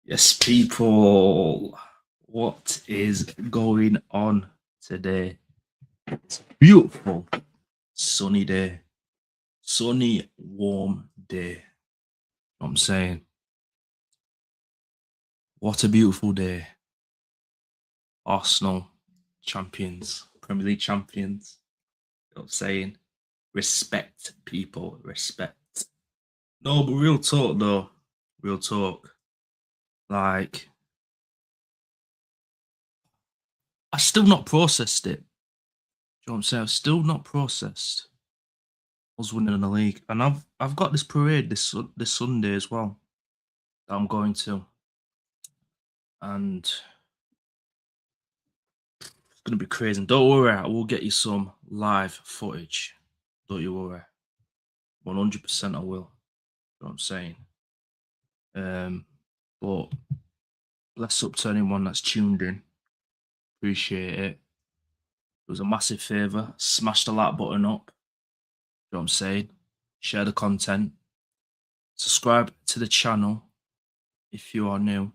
Yes, people, what is going on today? It's a beautiful, sunny day, sunny, warm day. Know what I'm saying, what a beautiful day. Arsenal champions, Premier League champions. You know what I'm saying, respect, people, respect. No, but real talk though, real talk. Like, I still not processed it. You know what I'm saying? I've still not processed us winning the league, and I've got this parade this Sunday as well that I'm going to, and it's gonna be crazy. And don't worry, I will get you some live footage. Don't you worry, 100% I will. You know what I'm saying? But bless up to anyone that's tuned in. Appreciate it. It was a massive favour. Smash the like button up. You know what I'm saying? Share the content. Subscribe to the channel if you are new.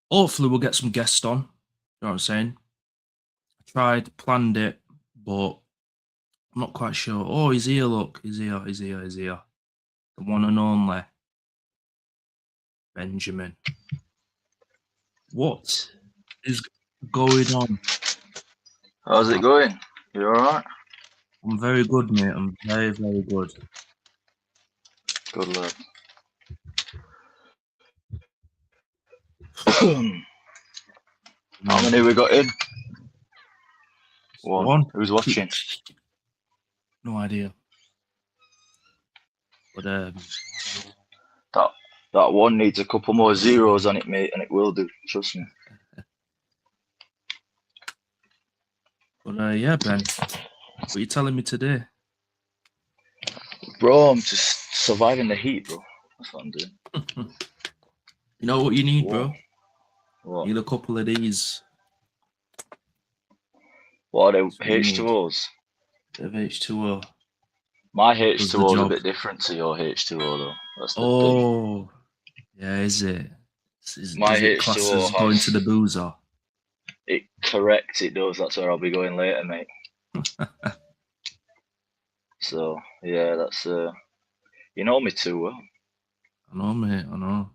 Hopefully, we'll get some guests on. You know what I'm saying? I planned it, but I'm not quite sure. Oh, he's here, look. He's here. The one and only Benjamin. What is going on? How's it going? You alright? I'm very good, mate. I'm very, very good. Good lad. How many we got in? One. Who's watching? No idea. But That one needs a couple more zeros on it, mate, and it will do. Trust me. yeah, Ben. What are you telling me today? Bro, I'm just surviving the heat, bro. That's what I'm doing. You know what you need, bro? What? You need a couple of these. What are they? H2Os? Bit of H2O. My H2O is a bit different to your H2O, though. That's the thing. Oh, yeah, is it? My Does it H2O classes going to the boozer? Correct, it does. That's where I'll be going later, mate. So, yeah, that's... You know me too well. I know, mate, I know.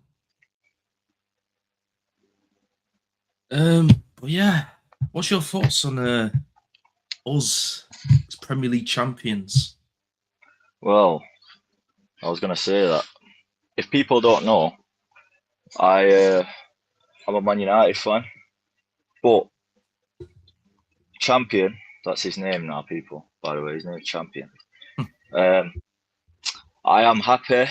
But yeah, what's your thoughts on us as Premier League champions? Well, I was going to say that if people don't know, I'm a Man United fan, but Champion, that's his name now, people, by the way, his name's Champion. I am happy,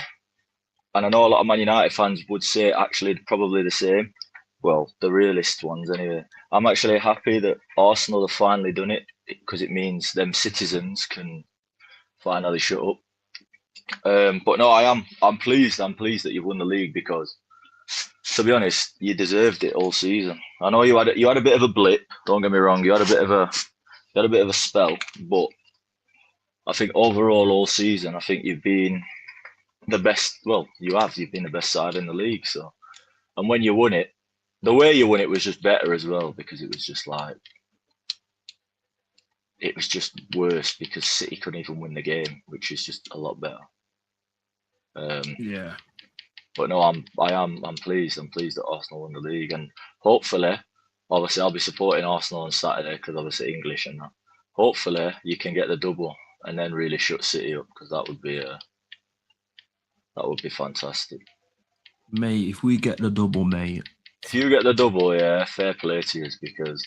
and I know a lot of Man United fans would say actually probably the same. Well, the realist ones anyway. I'm actually happy that Arsenal have finally done it because it means them citizens can finally shut up. But no, I'm pleased. I'm pleased that you've won the league because, to be honest, you deserved it all season. I know you had a bit of a blip. Don't get me wrong. You had a bit of a spell, but I think overall all season, I think you've been the best. Well, you've been the best side in the league. So, and when you won it, the way you won it was just better as well because it was just like it was just worse because City couldn't even win the game, which is just a lot better. Yeah. But no, I'm pleased. I'm pleased that Arsenal won the league, and hopefully, obviously, I'll be supporting Arsenal on Saturday because obviously English and that. Hopefully, you can get the double and then really shut City up because that would be fantastic. Mate, if we get the double, mate. If you get the double, yeah, fair play to you because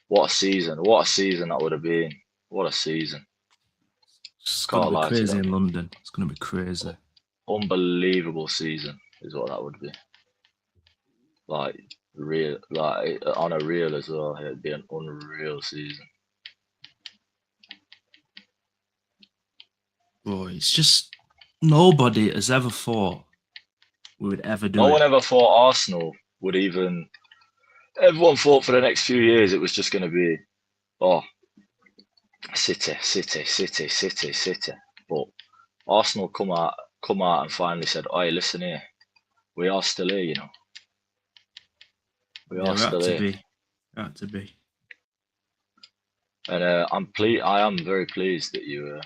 what a season! What a season that would have been! What a season! It's gonna be crazy in London. It's gonna be crazy. Unbelievable season is what that would be. Like real, like on a real as well. It'd be an unreal season. Bro, it's just nobody has ever thought we would ever do it. No one ever thought Arsenal would even. Everyone thought for the next few years it was just going to be, City. But Arsenal come out and finally said, "Hey, listen here, we are still here, you know." We Yeah, are we had still to here. be. We had to be. And I am very pleased that you.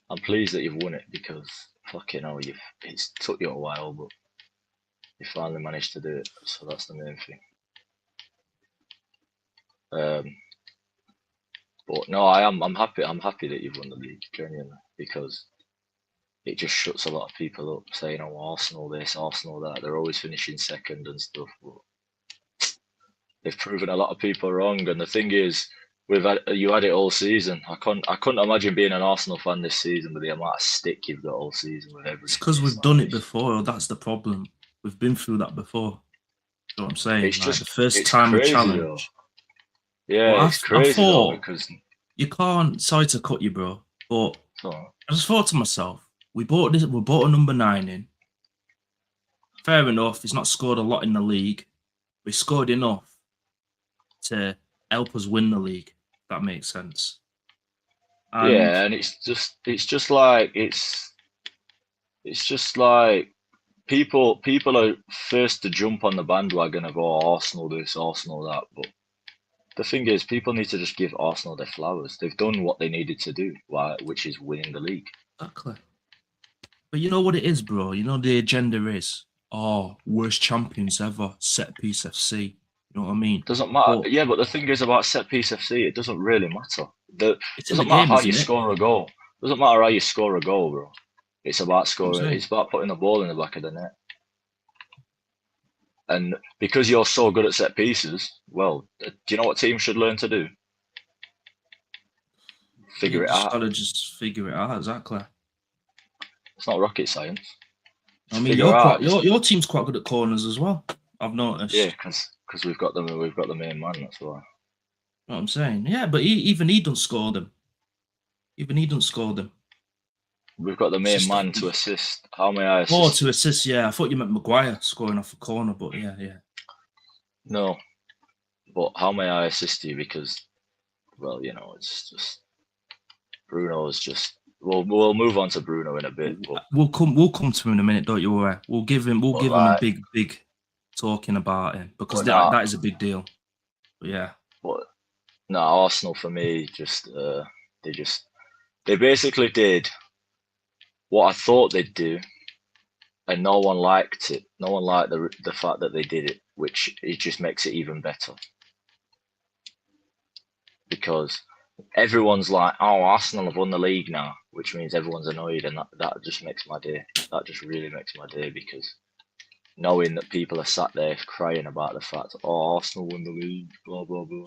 I'm pleased that you've won it because fucking hell, it's took you a while, but you finally managed to do it. So that's the main thing. But no, I'm happy. I'm happy that you've won the league, genuinely, because it just shuts a lot of people up saying, "Oh, Arsenal this, Arsenal that." They're always finishing second and stuff, but they've proven a lot of people wrong. And the thing is, you had it all season. I couldn't imagine being an Arsenal fan this season with the amount of stick you've got all season with It's everything. because It's we've done it like before. That's the problem. We've been through that before. You know what I'm saying? it's Like the just first it's time we crazy though. challenge. Yeah, But it's I crazy though thought because you can't. Sorry to cut you, bro. But so, I just thought to myself, we bought this. We bought a number 9 in. Fair enough. He's not scored a lot in the league. We scored enough to help us win the league. If that makes sense. And yeah, and it's just like people are first to jump on the bandwagon of Arsenal this, Arsenal that, but the thing is, people need to just give Arsenal their flowers. They've done what they needed to do, which is winning the league. exactly. But you know what it is, bro? You know the agenda is, oh, worst champions ever, set piece FC. You know what I mean? Doesn't matter. But Yeah, but the thing is about set piece FC, it doesn't really matter. it's in the Doesn't matter game, how you isn't it? score a goal. Doesn't matter how you score a goal, bro. It's about You know what I'm scoring. saying? It's about putting the ball in the back of the net. And because you're so good at set pieces, well, do you know what teams should learn to do? You Figure it just out. gotta just figure it out, exactly. It's not rocket science. I Just mean, figure out. your team's quite good at corners as well. I've Yeah, noticed. because we've got the main man. That's why. You know what I'm saying? Yeah, but even he don't score them. Even he don't score them. We've got the It's main just man to assist. How may I oh, assist to you? assist. Yeah, I thought you meant Maguire scoring off a corner, but yeah, yeah. No, but how may I assist you? Because, well, it's just Bruno's just. We'll move on to Bruno in a bit, but We'll come to him in a minute. Don't you worry. We'll but give him a like, big talking about him because but not. that is a big deal. But yeah, But no, Arsenal for me they just they basically did what I thought they'd do, and no one liked it. No one liked the fact that they did it, which it just makes it even better because everyone's like, "Oh, Arsenal have won the league now," which means everyone's annoyed, and that just makes my day. That just really makes my day because knowing that people are sat there crying about the fact, "Oh, Arsenal won the league," blah blah blah.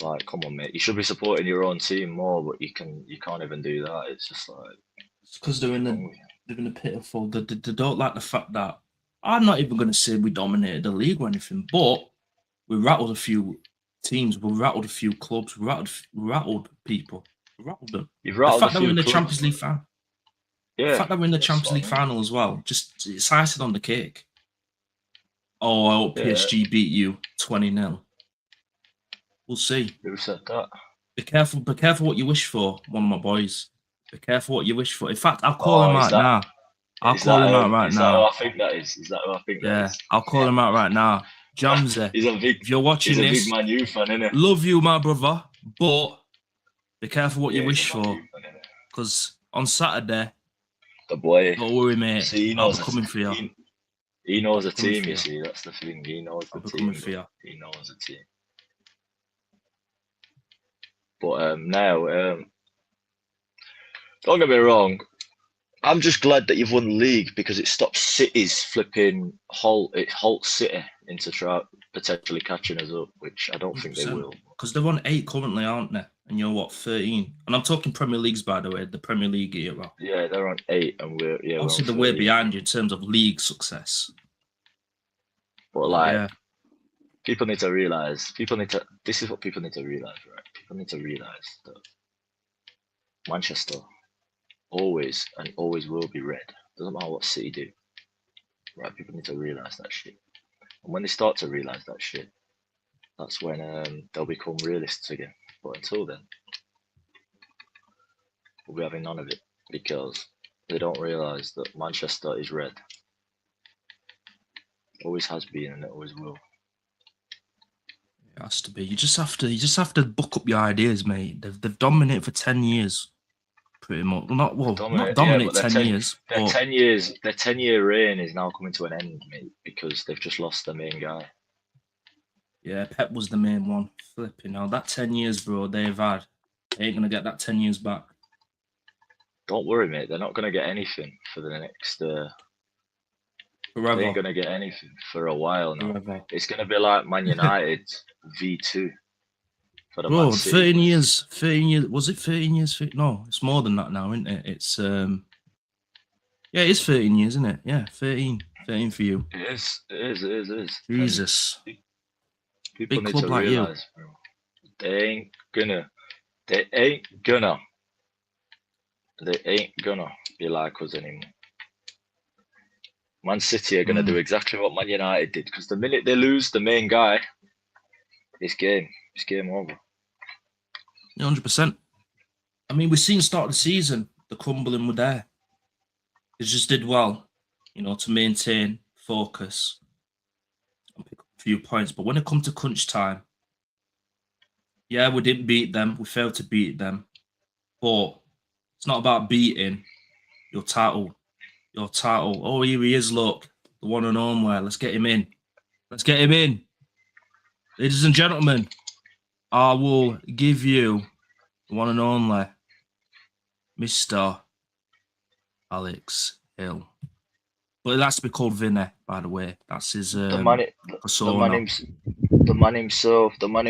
Like, come on, mate. You should be supporting your own team more, but you can't even do that. It's just like, it's because they're in what's the wrong with you? they're in the pitiful. They don't like the fact that I'm not even going to say we dominated the league or anything, but we rattled a few teams, we rattled a few clubs, we rattled people, we rattled them. You've The rattled a fact that we're few in the clubs, Champions League but final, the yeah, fact that we're in the that's Champions what League I mean. final as well, just it's icing on the cake. Oh, I hope Yeah, PSG beat you 20-0. We'll see. who said that? Be careful what you wish for, one of my boys. Be careful what you wish for. In fact, I'll call Oh, him out now. I'll call him out right is that who now. I think that is? Is that who I think that Yeah, is? I'll call him out right now. Jamsey, he's a big if you're he's watching a big this, Man U fan, isn't he? love you, my brother, but be careful what you Yeah, he's a wish Man U for. fan, isn't he? Because on Saturday, The boy. don't worry, mate. See, I'll be coming for you. he I'll knows be the coming team. for You you. see, that's the thing. He knows the I'll be coming team, for but you. he knows the team. But now, don't get me wrong. I'm just glad that you've won the league because it stops City's flipping halt. It halts City into potentially catching us up, which I don't think they 100%. will. Because they're on 8 currently, aren't they? And you're what, 13? And I'm talking Premier Leagues, by the way, the Premier League era. Yeah, they're on 8, and we're on Obviously, they're way 13. behind you in terms of league success. But But like, yeah, people need to realize. This is what people need to realize, right? People need to realize that Manchester always and always will be red. Doesn't matter what City do, right? People need to realize that shit. And when they start to realize that shit, that's when they'll become realists again. But until then, we'll be having none of it because they don't realise that Manchester is red. Always has been, and it always will. It has to be. You just have to book up your ideas, mate. They've dominated for 10 years, pretty much. Not dominate 10 years. Their But 10-year reign is now coming to an end, mate, because they've just lost their main guy. yeah, Pep was the main one. Flipping hell, that 10 years, bro, they've had. They ain't gonna get that 10 years back. Don't worry, mate. They're not gonna get anything for the next. Forever. They ain't gonna get anything for a while now. Forever. It's gonna be like Man United V2 for the Bro, Man City 13 boys. years. 13 years. Was it 13 years? No, it's more than that now, isn't it? It's yeah, it is 13 years, isn't it? Yeah, 13. 13 for you. It is. Jesus. People Big need club to like you. realize, bro, they ain't gonna be like us anymore. Man City are gonna do exactly what Man United did, because the minute they lose the main guy, it's game over. 100%. I mean, we've seen start of the season, the crumbling were there. They just did well, to maintain focus and pick up a few points. But when it comes to crunch time, yeah, we didn't beat them. We failed to beat them. But it's not about beating your title. Your title. Oh, here he is, look. The one and only. Let's get him in. Ladies and gentlemen, I will give you the one and only Mr. Alex Hill. But it has to be called Vinny, by the way. That's his persona. The man himself, the other Man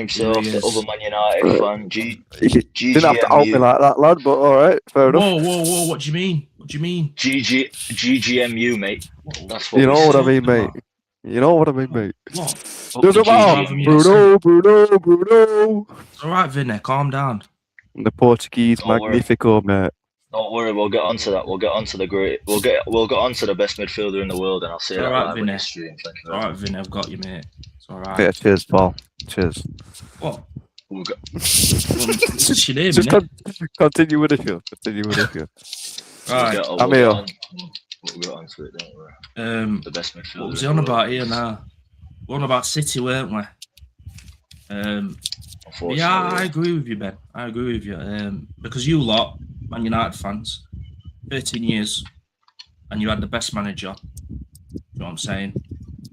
United fan. You didn't have to out me like that, lad, but alright, fair enough. Whoa, what do you mean? GGMU, mate. That's what you know what I mean, mate. You know what I mean, mate. Doesn't matter. Bruno. It's alright, Vinny, calm down. The Portuguese Magnifico, mate. Don't worry, we'll get onto that. We'll get onto the best midfielder in the world, and I'll say that live on stream. All right, Vinny, I've got you, mate. It's all right. Yeah, cheers, Paul. Cheers. What? What's your name, just continue with the show. Right, I'm here. We'll get onto it, don't worry. The best midfielder. What was he on about here now? We're on about City, weren't we? Yeah, I agree with you, Ben. I agree with you. Because you lot, Man United fans, 13 years, and you had the best manager. You know what I'm saying?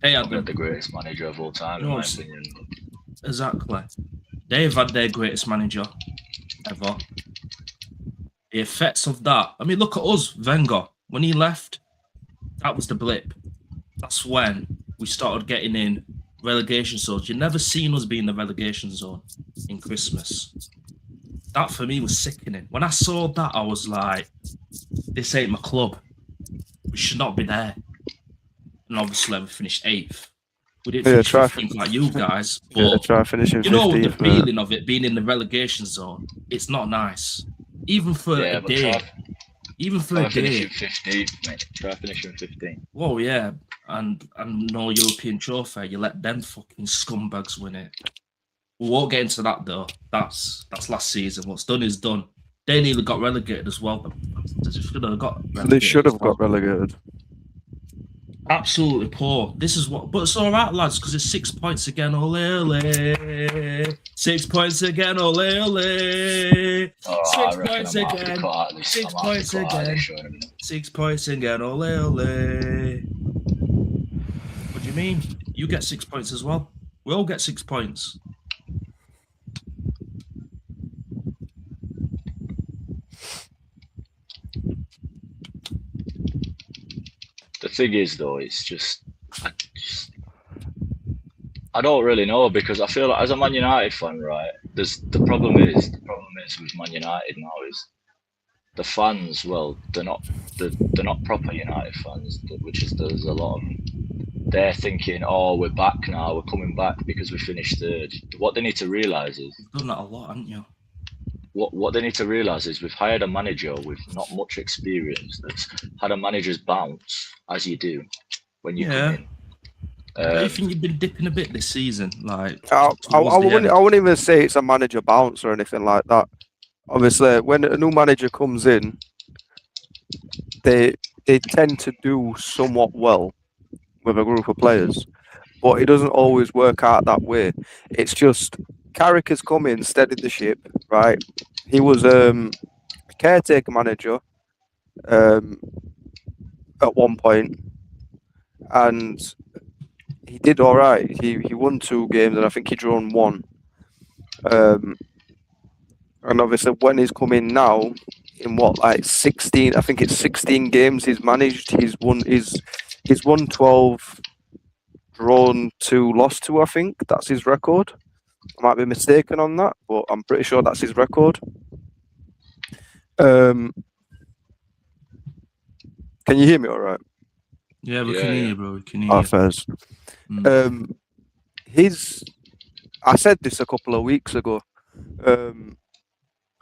They had the greatest manager of all time, in my opinion. Exactly. They've had their greatest manager ever. The effects of that. I mean, look at us, Wenger. When he left, that was the blip. That's when we started getting in relegation zones. You never seen us be in the relegation zone in Christmas. That for me was sickening. When I saw that, I was like, this ain't my club. We should not be there. And obviously we finished 8th. We didn't finish 15th like you guys. But try finishing 15th, you know the feeling of it being in the relegation zone. It's not nice. Even for a day. Even for a day. 15th, mate. Try finishing 15th. Whoa, yeah. And no European trophy. You let them fucking scumbags win it. We won't get into that though. That's last season. What's done is done. They nearly got relegated as well. They should have got relegated. Absolutely poor. This is what, but it's all right, lads, because it's 6 points again. Ole, ole. 6 points again. Ole, ole. 6 points again. 6 points again. 6 points again. Ole, ole. What do you mean? You get 6 points as well. We all get 6 points. The thing is, though, it's just I don't really know, because I feel like as a Man United fan, right? The problem is with Man United now is the fans. Well, they're not proper United fans, which is there's a lot of them. They're thinking, oh, we're back now. We're coming back because we finished 3rd. What they need to realise is you've done that a lot, haven't you? What they need to realise is we've hired a manager with not much experience that's had a manager's bounce, as you do when you come in. Do you think you've been dipping a bit this season? Like, I wouldn't even say it's a manager bounce or anything like that. Obviously, when a new manager comes in, they tend to do somewhat well with a group of players, but it doesn't always work out that way. It's just Carrick has come in, steadied the ship, right? He was a caretaker manager at one point, and he did all right. He won 2 games, and I think he drawn 1. And obviously, when he's come in now, in what, like 16, I think it's 16 games he's managed. He's won 12, drawn 2, lost 2. I think that's his record. I might be mistaken on that, but I'm pretty sure that's his record. Can you hear me all right? Yeah, we can hear you, bro. We can hear Oh, you. first. I said this a couple of weeks ago.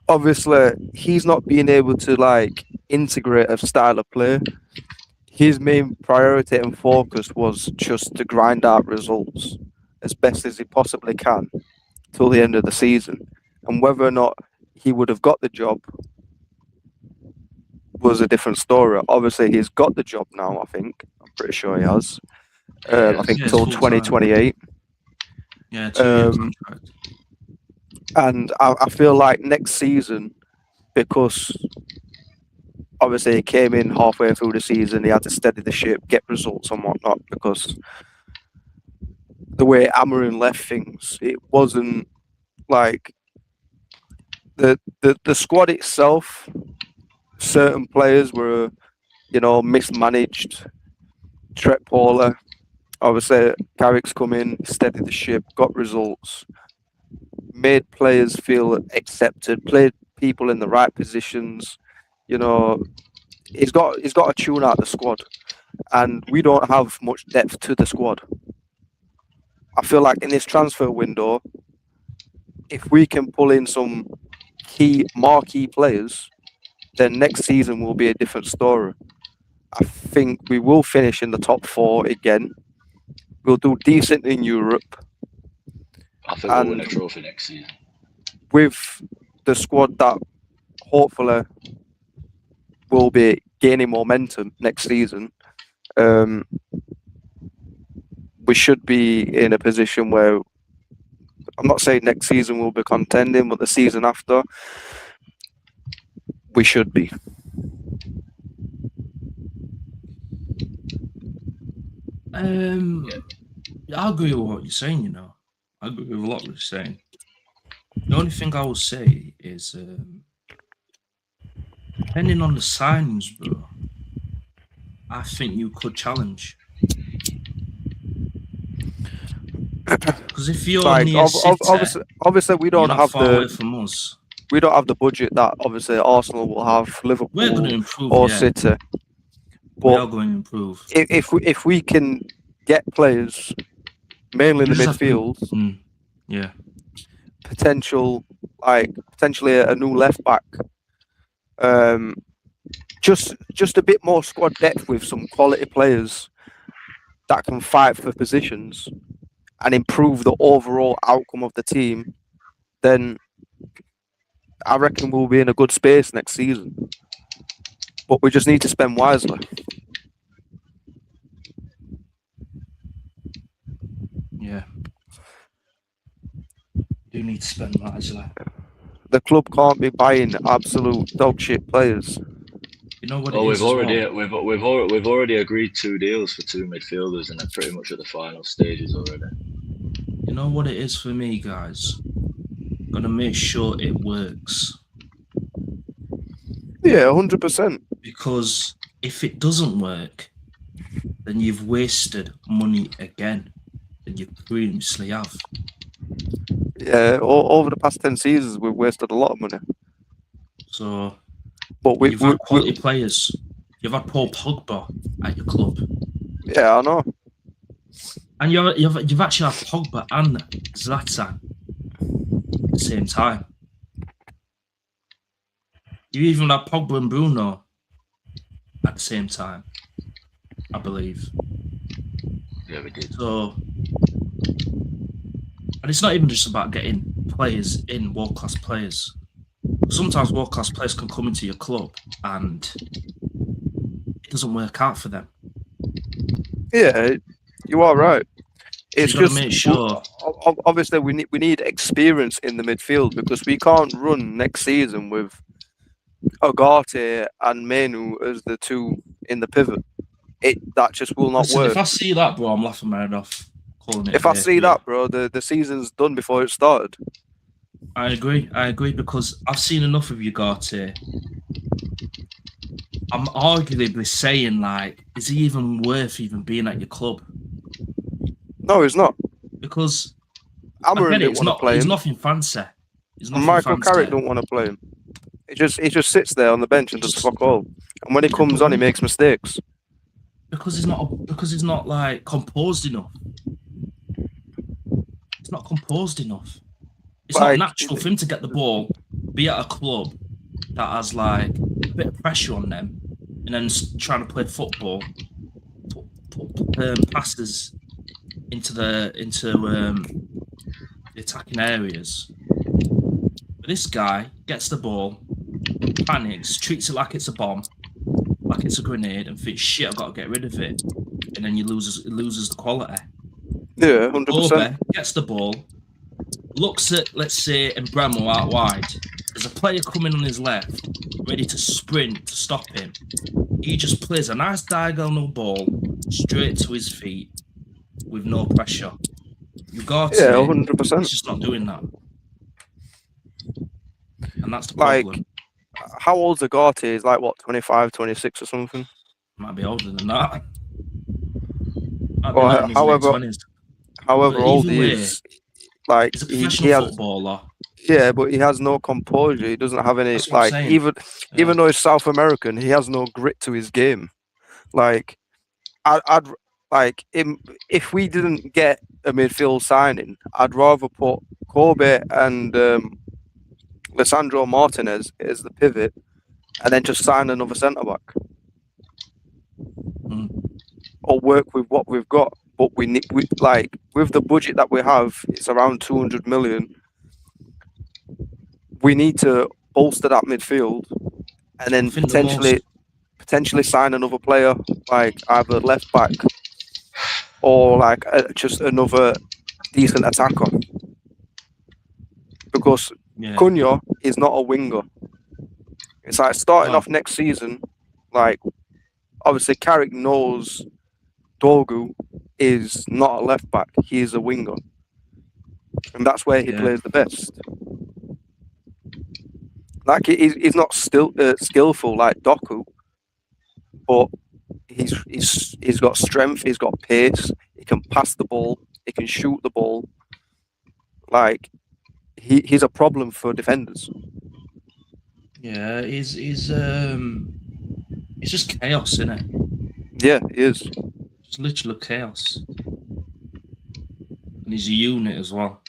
Obviously, he's not being able to like integrate a style of play. His main priority and focus was just to grind out results as best as he possibly can till the end of the season. And whether or not he would have got the job was a different story. Obviously, he's got the job now, I think. I'm pretty sure he has. I think Yeah, till it's full-time. 2028. Yeah, 2-year contract. And I feel like next season, because obviously he came in halfway through the season, he had to steady the ship, get results and whatnot, because the way Amarin left things, it wasn't like the squad itself. Certain players were, mismanaged. Trent Paula, obviously, Carrick's come in, steadied the ship, got results, made players feel accepted, played people in the right positions. He's got to tune out the squad, and we don't have much depth to the squad. I feel like in this transfer window, if we can pull in some key marquee players, then next season will be a different story. I think we will finish in the top 4 again. We'll do decent in Europe. I think we'll win a trophy next season. With the squad that hopefully will be gaining momentum next season, we should be in a position where, I'm not saying next season we'll be contending, but the season after, we should be. I agree with what you're saying, I agree with a lot of what you're saying. The only thing I will say is, depending on the signings, bro, I think you could challenge. Because if you're Like, near City, obviously we don't you're not have far away from us. We don't have the budget that obviously Arsenal will have, Liverpool We're going to improve, or City. We are going to improve. If we can get players, mainly in the midfield, potentially a new left back, just a bit more squad depth with some quality players that can fight for positions and improve the overall outcome of the team, then I reckon we'll be in a good space next season. But we just need to spend wisely. Yeah. You do need to spend wisely. The club can't be buying absolute dog shit players. You know what? We've already agreed 2 deals for 2 midfielders, and they're pretty much at the final stages already. You know what it is for me, guys? Gotta make sure it works. Yeah, 100%. Because if it doesn't work, then you've wasted money again that you previously have. Yeah, over the past 10 seasons, we've wasted a lot of money. So, but you've had quality players. You've had Paul Pogba at your club. Yeah, I know. And you've actually had Pogba and Zlatan at the same time. You even had Pogba and Bruno at the same time, I believe. Yeah, we did. So, and it's not even just about getting players in, world-class players. Sometimes world-class players can come into your club and it doesn't work out for them. Yeah, You are right. So It's you got to just make sure. obviously we need experience in the midfield because we can't run next season with Agate and Menu as the two in the pivot. That just will not Listen, work. if I see that, bro, I'm laughing my head off. Calling it. If I see that, bro, the season's done before it started. I agree because I've seen enough of Ugarte. I'm arguably saying, like, is he even worth even being at your club? No, he's not. Because Amarin didn't want to play he's him. nothing fancy. He's nothing Michael fancy. Carrick don't want to play him. He just sits there on the bench and does fuck all. And when he comes on, he makes mistakes. Because he's not like composed enough. It's not composed enough. It's not natural for him to get the ball, be at a club that has like a bit of pressure on them, and then trying to play football, put passes into the attacking areas. But this guy gets the ball, panics, treats it like it's a bomb, like it's a grenade, and thinks, shit, I've got to get rid of it. And then it loses the quality. Yeah, 100%. Gets the ball, looks at, let's say, Embremo out wide. There's a player coming on his left, ready to sprint to stop him. He just plays a nice diagonal ball straight to his feet with no pressure. Ugarte, 100%. He's just not doing that. And that's the problem. Like, how old's Agate? He's like, what, 25, 26 or something? Might be older than that. Or however old he is. Like, he's a professional footballer. Yeah, but he has no composure. He doesn't have any, like, even though he's South American, he has no grit to his game. Like, I'd like him, if we didn't get a midfield signing, I'd rather put Kobe and Lisandro Martinez as the pivot, and then just sign another centre back, or work with what we've got. But we like with the budget that we have, it's around 200 million. We need to bolster that midfield, and then potentially sign another player, like either left back or like just another decent attacker. Because Cunha is not a winger. It's like starting off next season, like obviously Carrick knows Dorgu is not a left back, he is a winger. And that's where he plays the best. Like he's not skillful like Doku, but he's got strength, he's got pace, he can pass the ball, he can shoot the ball. Like he's a problem for defenders. Yeah, he's just chaos, isn't it? Yeah, he is. Just literally chaos. And he's a unit as well.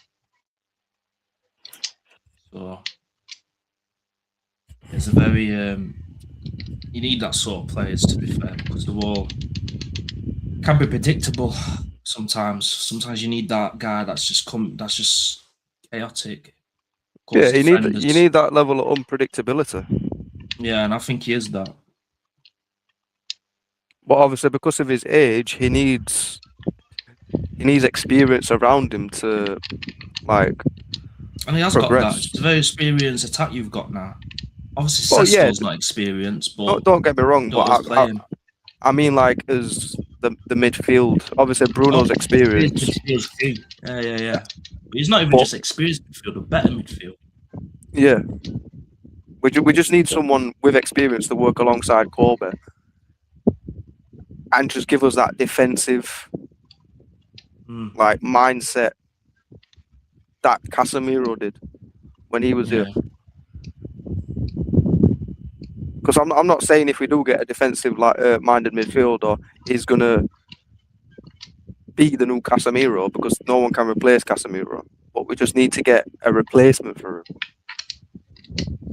So it's a very you need that sort of players, to be fair, because the wall can be predictable sometimes. Sometimes you need that guy that's just chaotic. Yeah, you need that level of unpredictability. Yeah, and I think he is that. But obviously, because of his age, he needs experience around him to like. And he has got that. It's a very experienced attack you've got now. Obviously, Sesto's not experienced, but don't get me wrong. But I mean, like as the midfield. Obviously, Bruno's experienced. Yeah. But he's not even just experienced midfield, a better midfield. Yeah. We just need someone with experience to work alongside Kobe and just give us that defensive like mindset that Casemiro did when he was here. Because I'm not saying if we do get a defensive minded midfielder, he's gonna be the new Casemiro, because no one can replace Casemiro. But we just need to get a replacement for him.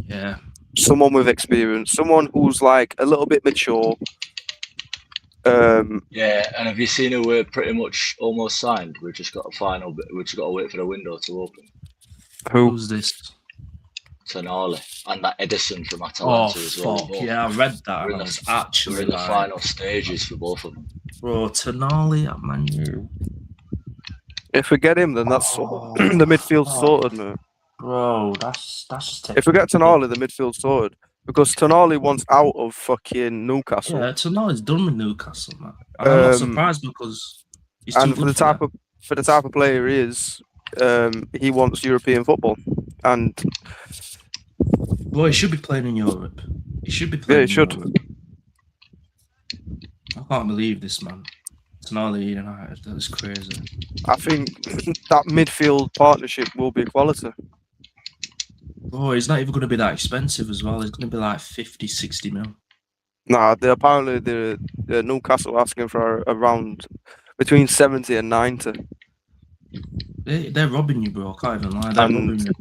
Yeah. Someone with experience, someone who's like a little bit mature. Yeah, and have you seen who we're pretty much almost signed? We've just got a final bit. We've just got to wait for the window to open. Who's this? Tonali, and that Edison from Oh Atalanta as well. fuck yeah, I read that and I was We're actually in the like, final stages for both of them. bro, Tonali at Man U. If we get him, then that's sorted. The midfield's sorted, mate. Bro, that's just taking If we get the piss. Tonali, the midfield's sorted. Because Tonali wants out of fucking Newcastle. Yeah, Tonali's done with Newcastle, man. And I'm not surprised because he's too And good for the type of player he is, he wants European football. And boy, he should be playing in Europe. He should be playing in Europe. I can't believe this, man. Tonali United, that is crazy. I think that midfield partnership will be quality. Bro, he's not even going to be that expensive as well. He's going to be like 50, 60 mil. Nah, apparently the Newcastle asking for around between 70 and 90. They're robbing you, bro. I can't even lie. They're robbing you.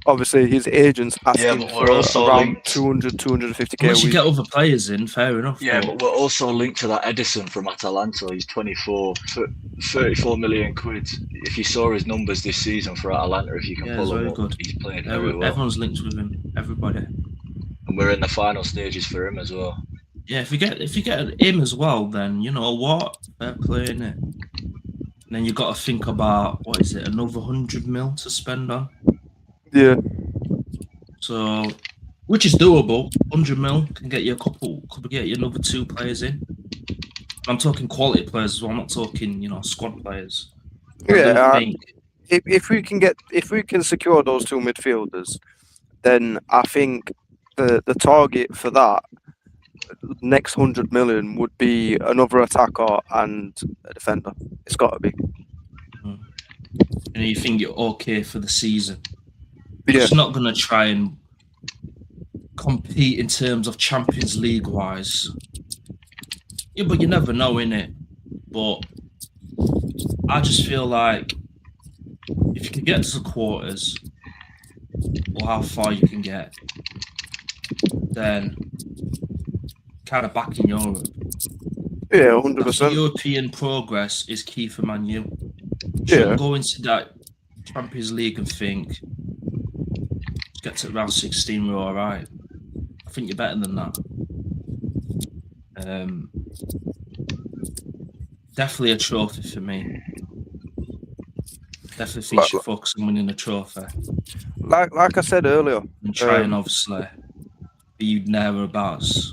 Obviously, his agent's asking but we're also around linked. 200, 250k Unless a you week. get other players in, fair enough. Yeah, but we're also linked to that Edison from Atalanta. He's 34 million quid. If you saw his numbers this season for Atalanta, if you can pull them up, good. he's playing very well. Everyone's linked with him. Everybody. And we're in the final stages for him as well. Yeah, if you get him as well, then you know what? They're playing it. And then you got to think about what is it? Another 100 mil to spend on. Yeah. So, which is doable. 100 mil can get you could get you another 2 players in. I'm talking quality players as well. I'm not talking, squad players. Yeah. If we can secure those 2 midfielders, then I think the target for that next 100 million would be another attacker and a defender. It's got to be. And you think you're okay for the season? Yeah. It's not going to try and compete in terms of Champions League wise. Yeah, but you never know, innit? But I just feel like if you can get to the quarters or how far you can get, then kind of back in Europe. Yeah, 100%. European progress is key for Man U. Yeah. Go into that Champions League and think, get to round 16, we're all right. I think you're better than that. Definitely a trophy for me. Definitely think you should focus on winning a trophy. Like I said earlier. And try and obviously be thereabouts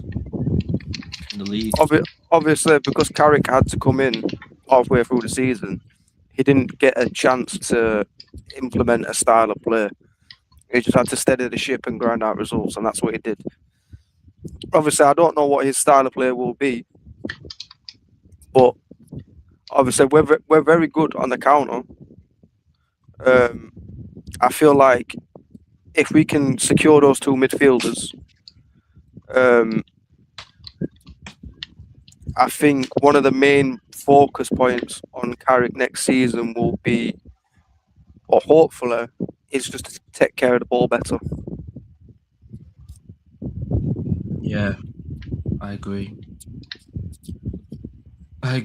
in the league. Obviously, because Carrick had to come in halfway through the season, he didn't get a chance to implement a style of play. He just had to steady the ship and grind out results, and that's what he did. Obviously, I don't know what his style of play will be, but obviously, we're very good on the counter. I feel like if we can secure those 2 midfielders, I think one of the main focus points on Carrick next season will be, or hopefully, is just to take care of the ball better. Yeah, I agree. I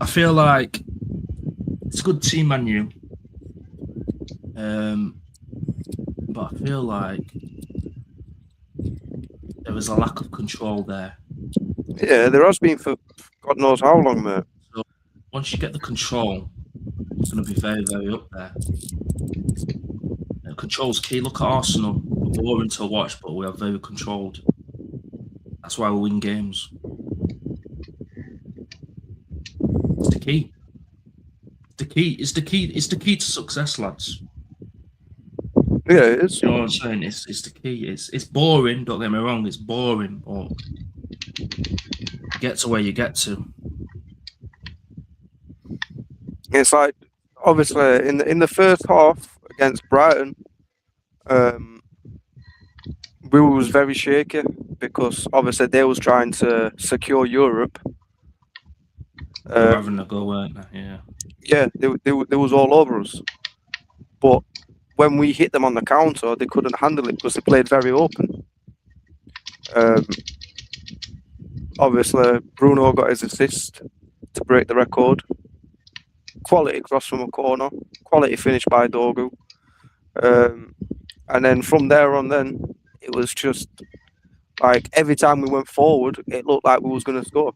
feel like it's a good team, Man U. But I feel like there was a lack of control there. Yeah, there has been for God knows how long, mate. So once you get the control, it's going to be very, very up there. Control's key. Look at Arsenal. We're boring to watch, but we are very controlled. That's why we win games. It's the key. It's the key to success, lads. Yeah, it is. You know what I'm saying? It's the key. It's boring. Don't get me wrong. It's boring, but get to where you get to. It's like obviously in the first half against Brighton, we was very shaky because obviously they was trying to secure Europe. They were having a go, weren't they? Yeah. Yeah, they was all over us. But when we hit them on the counter, they couldn't handle it because they played very open. Obviously, Bruno got his assist to break the record. Quality cross from a corner. Quality finish by Dogu. And then from there on, then it was just like every time we went forward, it looked like we was going to score.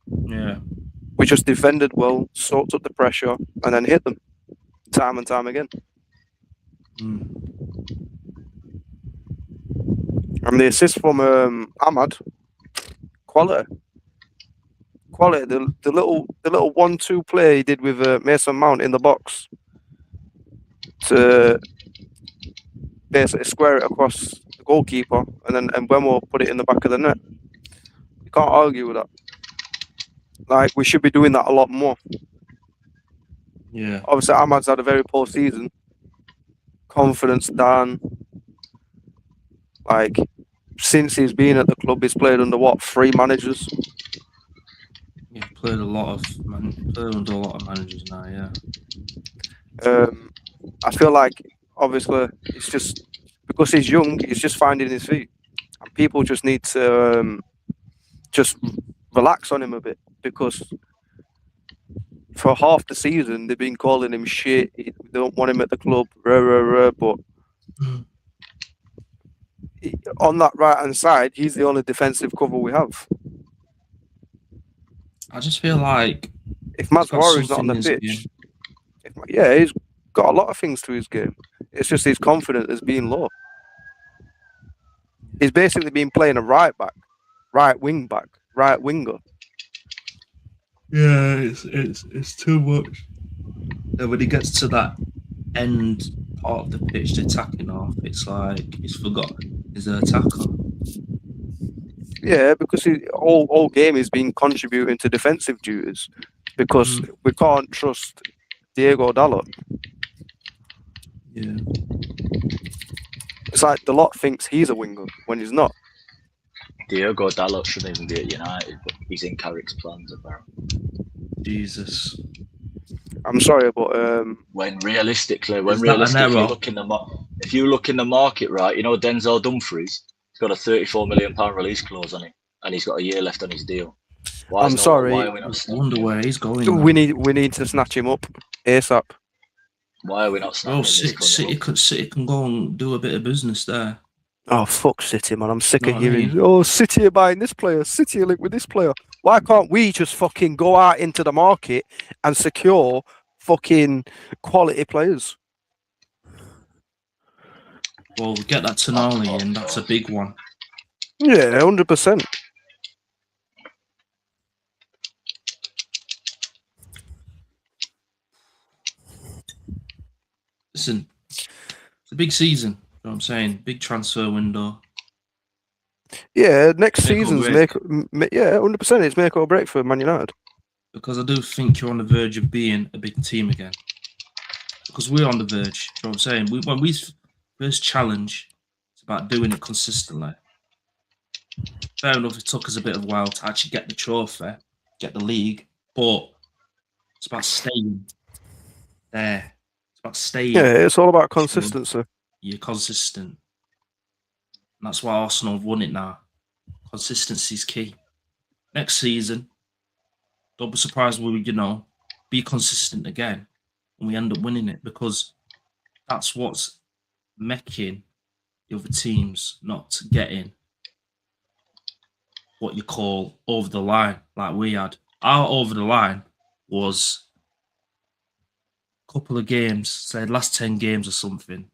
Yeah. We just defended well, soaked up the pressure, and then hit them time and time again. Mm. And the assist from Ahmad, quality. The little 1-2 play he did with Mason Mount in the box to basically square it across the goalkeeper, and then Mbeumo put it in the back of the net. You can't argue with that. Like, we should be doing that a lot more. Yeah. Obviously, Ahmad's had a very poor season. Confidence down. Like, since he's been at the club, he's played under what, 3 managers? Yeah, played under a lot of managers now, yeah. I feel like, obviously, it's just because he's young, he's just finding his feet. And people just need to just relax on him a bit, because for half the season they've been calling him shit. They don't want him at the club, but on that right hand side, he's the only defensive cover we have. I just feel like If Mazwari's not on something the in his pitch, game. he's got a lot of things to his game. It's just his confidence has been low. He's basically been playing a right back, right wing back, right winger. Yeah, it's too much. So when he gets to that end part of the pitch, the attacking half, it's like he's forgot he's an attacker. Yeah, because he all game he's been contributing to defensive duties, because we can't trust Diego Dalot. Yeah. It's like the lot thinks he's a winger when he's not. Diego Dalot shouldn't even be at United, but he's in Carrick's plans apparently. Jesus. I'm sorry, but when realistically, if you look in the market, right, you know Denzel Dumfries, he's got a £34 million release clause on it, and he's got a year left on his deal. Why are we not I wonder where he's going. We need to snatch him up ASAP. Why are we not snatching City can go and do a bit of business there. Oh, fuck City, man. I'm sick of hearing, I mean? oh, City are buying this player, City are linked with this player. Why can't we just fucking go out into the market and secure fucking quality players? Well, we get that Tonali, and that's a big one. Yeah, 100%. Listen, it's a big season. You know what I'm saying? Big transfer window. Yeah, next season's 100%. It's make or break for Man United. Because I do think you're on the verge of being a big team again. Because we're on the verge. You know what I'm saying? When we first challenge, it's about doing it consistently. Fair enough, it took us a bit of a while to actually get the trophy, get the league, but it's about staying there. It's about staying. Yeah, it's all about consistency. You're consistent. And that's why Arsenal have won it now. Consistency is key. Next season, don't be surprised when we, be consistent again and we end up winning it, because that's what's making the other teams not getting what you call over the line like we had. Our over the line was a couple of games, say last 10 games or something,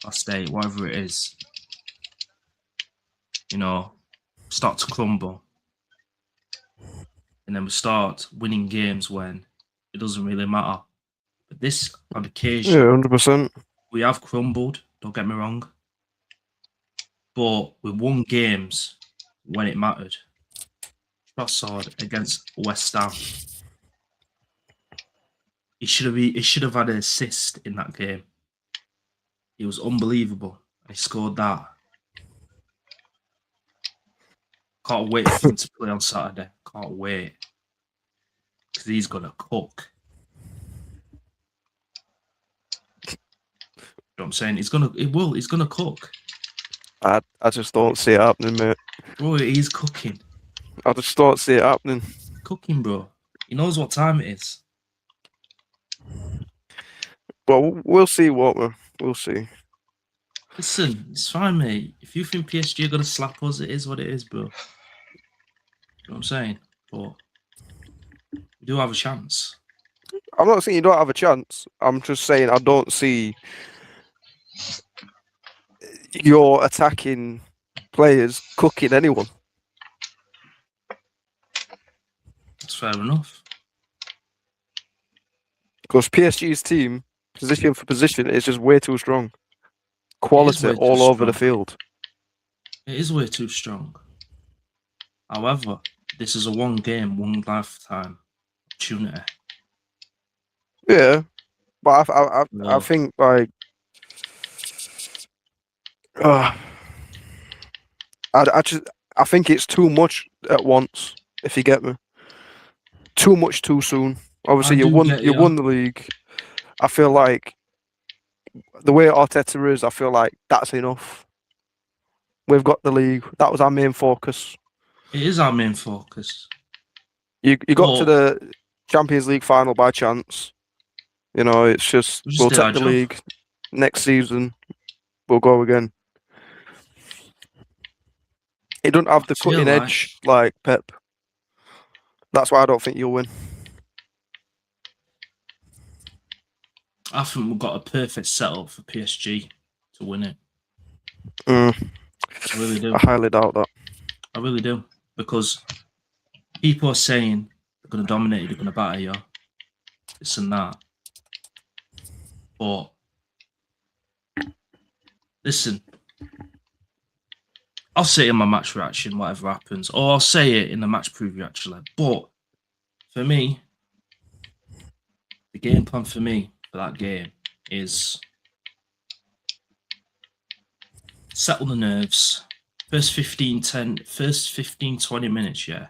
last 8, whatever it is, start to crumble. And then we start winning games when it doesn't really matter. But this, on occasion, 100%. we have crumbled, don't get me wrong. But we won games when it mattered. Trossard against West Ham. He should have had an assist in that game. He was unbelievable. He scored that. Can't wait for him to play on Saturday. Can't wait. Because he's going to cook. You know what I'm saying? He's going to cook. I just don't see it happening, mate. Bro, he's cooking. I just don't see it happening. Cooking, bro. He knows what time it is. Well, we'll see, won't we? We'll see. Listen, it's fine, mate. If you think PSG are gonna slap us, it is what it is, bro. You know what I'm saying? But we do have a chance. I'm not saying you don't have a chance. I'm just saying I don't see your attacking players cooking anyone. That's fair enough. Because PSG's team, position for position, is just way too strong. Quality way too all over the strong. field. It is way too strong. However, this is a one game, one lifetime opportunity. But I No. think like I think it's too much at once. If you get me, too much too soon. Obviously, you won the league. I feel like the way Arteta is, I feel like that's enough. We've got the league. That was our main focus. It is our main focus. You got to the Champions League final by chance. You know, it's just we'll take the league. Next season, we'll go again. It doesn't have the cutting edge like Pep. That's why I don't think you'll win. I think we've got a perfect setup for PSG to win it. I really do. I highly doubt that. I really do. Because people are saying they're going to dominate you, they're going to batter you, this and that. But listen, I'll say it in my match reaction, whatever happens, or I'll say it in the match preview, actually. But for me, the game plan for me for that game is settle the nerves. First 15, 20 minutes, yeah.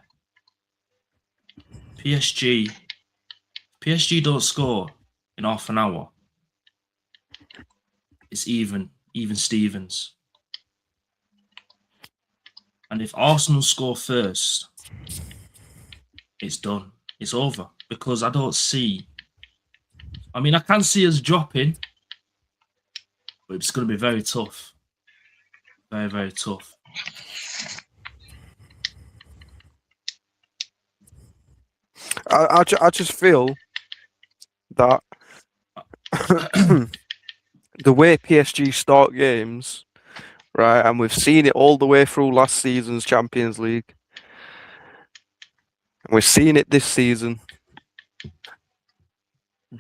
PSG don't score in half an hour. It's even Stevens. And if Arsenal score first, it's done. It's over. Because I don't see... I mean, I can see us dropping, but it's going to be very tough. Very, very tough. I just feel that the way PSG start games, right, and we've seen it all the way through last season's Champions League, and we're seeing it this season.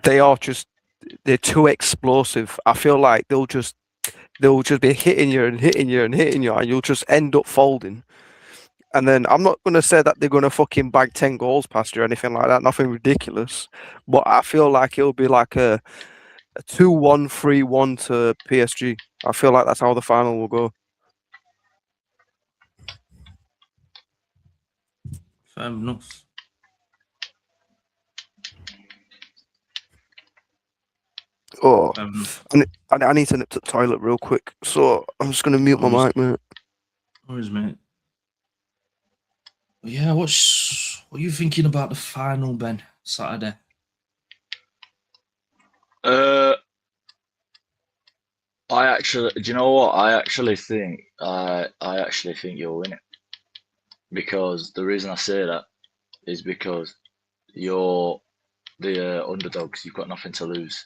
They're too explosive. I feel like they'll just be hitting you, and you'll just end up folding. And then I'm not going to say that they're going to fucking bag 10 goals past you or anything like that. Nothing ridiculous. But I feel like it'll be like a 2-1, 3-1 to PSG. I feel like that's how the final will go. Fair enough. Oh, I need to nip to the toilet real quick. So I'm just going to mute my mic, mate. No worries, mate. Yeah, what are you thinking about the final, Ben, Saturday? Do you know what? I actually think you'll win it. Because the reason I say that is because you're the underdogs. You've got nothing to lose.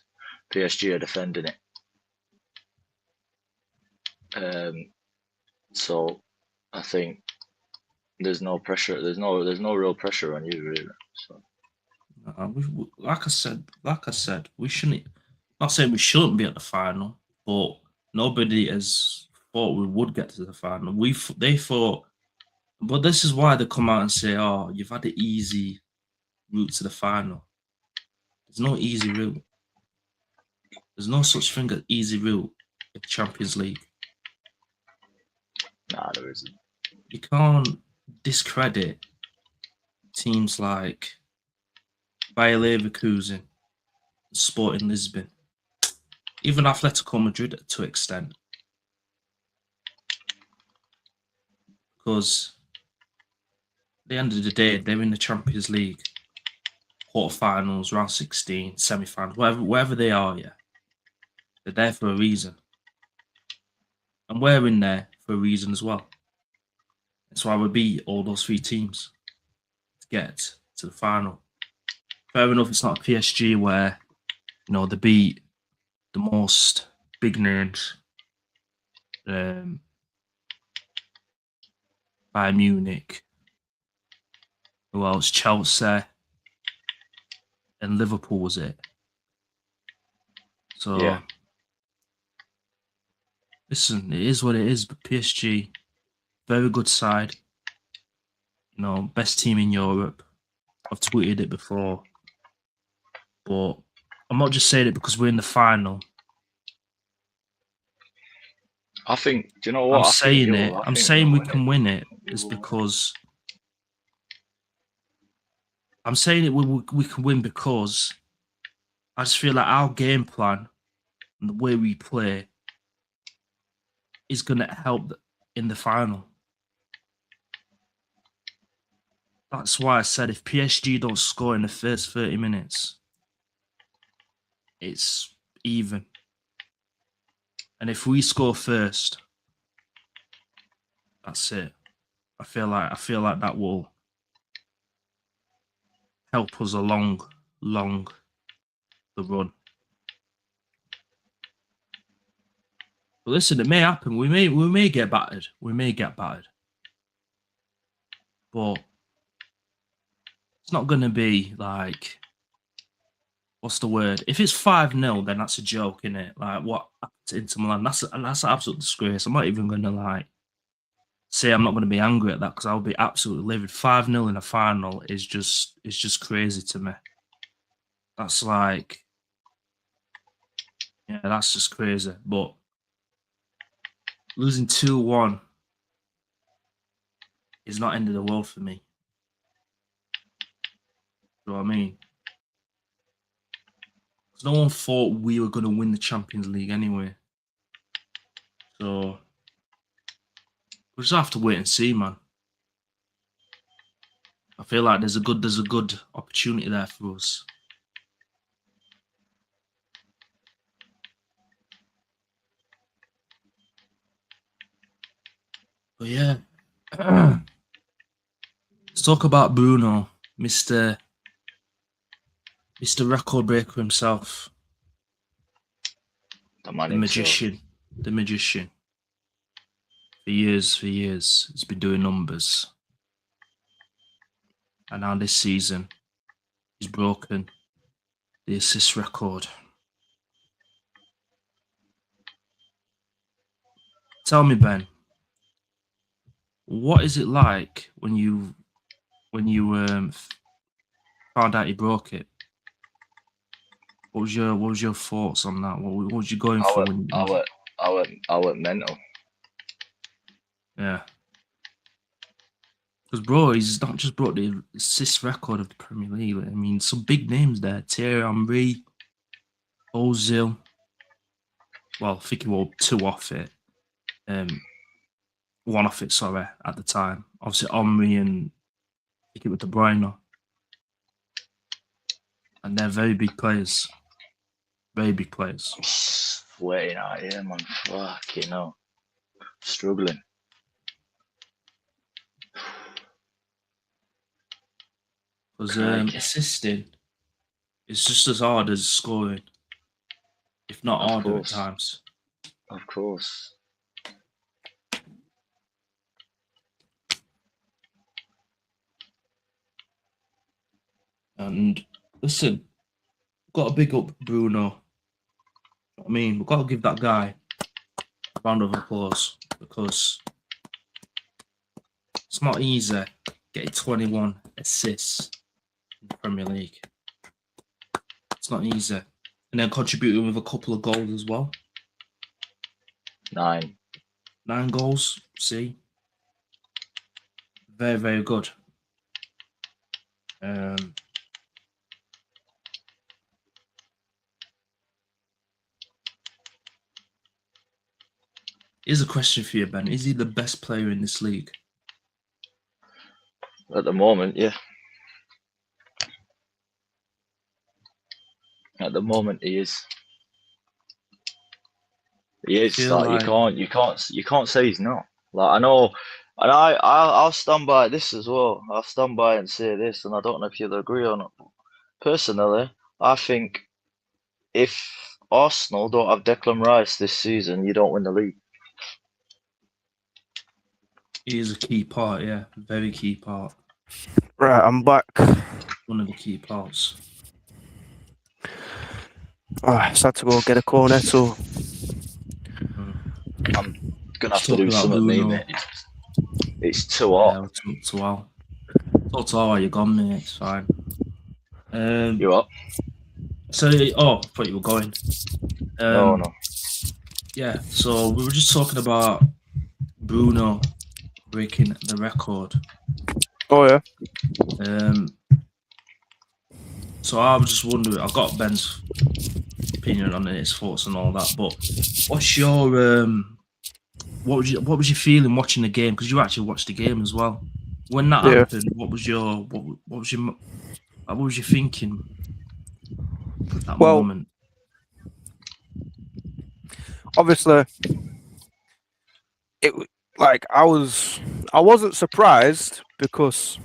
PSG are defending it. So I think there's no pressure. There's no real pressure on you, really. So. Like I said, we shouldn't. Not saying we shouldn't be at the final, but nobody has thought we would get to the final. They thought, but this is why they come out and say, "Oh, you've had the easy route to the final." There's no easy route. There's no such thing as easy route in the Champions League. Nah, there isn't. You can't discredit teams like Bayer Leverkusen, Sporting Lisbon, even Atletico Madrid to an extent. Because at the end of the day, they're in the Champions League, quarterfinals, round 16, semi-finals, wherever they are, yeah. They're there for a reason. And we're in there for a reason as well. That's why we beat all those 3 teams to get to the final. Fair enough, it's not a PSG where, they beat the most big names. Bayern Munich. Who else? Chelsea. And Liverpool was it. So, Yeah. Listen, it is what it is. But PSG, very good side. Best team in Europe. I've tweeted it before. But I'm not just saying it because we're in the final. I think, do you know what? I'm saying it. I'm saying we can win it is because I'm saying it we can win because I just feel like our game plan and the way we play is going to help in the final. That's why I said if PSG don't score in the first 30 minutes, it's even. And if we score first, that's it. I feel like that will help us along the run. But listen, it may happen. We may get battered. But it's not going to be like, what's the word? If it's 5-0, then that's a joke, innit? Like what happened to Inter Milan? That's an absolute disgrace. I'm not even going to say I'm not going to be angry at that because I'll be absolutely livid. 5-0 in a final is just crazy to me. That's that's just crazy. But losing 2-1 is not end of the world for me. You know what I mean? No one thought we were going to win the Champions League anyway. So we'll just have to wait and see, man. I feel like there's a good opportunity there for us. But yeah, let's talk about Bruno, Mr. Record Breaker himself, The man the magician. For years, he's been doing numbers, and now this season, he's broken the assist record. Tell me, Ben, what is it like when you found out he broke it? What was your thoughts on that? What was you going for? I went mental. Yeah, because bro, he's not just broke the assist record of the Premier League. I mean, some big names there: Thierry Henry, Ozil. Well, I think he were 2 off it. 1 off it, sorry, at the time. Obviously, Henry and I think it was De Bruyne. And they're very big players. Very big players. I'm sweating out here, man. Fucking hell. Struggling. Because assisting is just as hard as scoring, if not harder at times. Of course. And listen, got to big up Bruno. I mean, we've got to give that guy a round of applause because it's not easy getting 21 assists in the Premier League. It's not easy. And then contributing with a couple of goals as well. 9 goals, see? Very, very good. Here's a question for you, Ben. Is he the best player in this league? At the moment, yeah. At the moment, he is. He is. feel Like like you can't say he's not. Like I know, and I'll stand by this as well. I'll stand by and say this, and I don't know if you'll agree or not. Personally, I think if Arsenal don't have Declan Rice this season, you don't win the league. he is a key part. Yeah, very key part. Right, I'm back. One of the key parts. I just had to go get a cornetto. I'm gonna Let's have to talk do about something, me, Bruno. mate. It's too hot. Yeah, we'll talk to Al. Talk to Al while you're gone, mate. It's fine. You up? So, I thought you were going. No, no. Yeah, so we were just talking about Bruno breaking the record. Oh yeah. So I was just wondering. I got Ben's opinion on it, his thoughts and all that. But what's your what was your feeling watching the game? Because you actually watched the game as well. When that Yeah. happened, what was your thinking at that Well, moment? obviously, it like I wasn't surprised because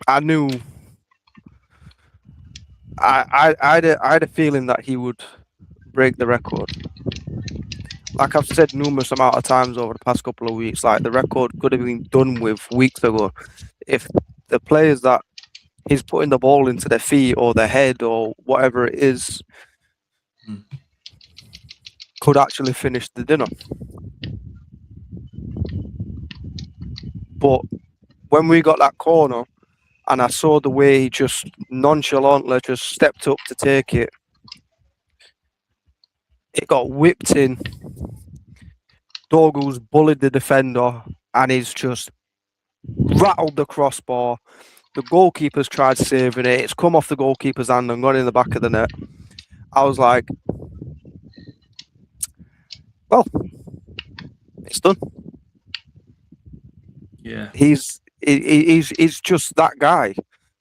I knew I had a feeling that he would break the record. Like I've said numerous amount of times over the past couple of weeks, like the record could have been done with weeks ago if the players that he's putting the ball into their feet or their head or whatever it is could actually finish the dinner. But when we got that corner and I saw the way he just nonchalantly just stepped up to take it, it got whipped in. Dogu's bullied the defender and he's just rattled the crossbar. The goalkeeper's tried saving it. It's come off the goalkeeper's hand and gone in the back of the net. I was like, well, it's done. Yeah, He's just that guy.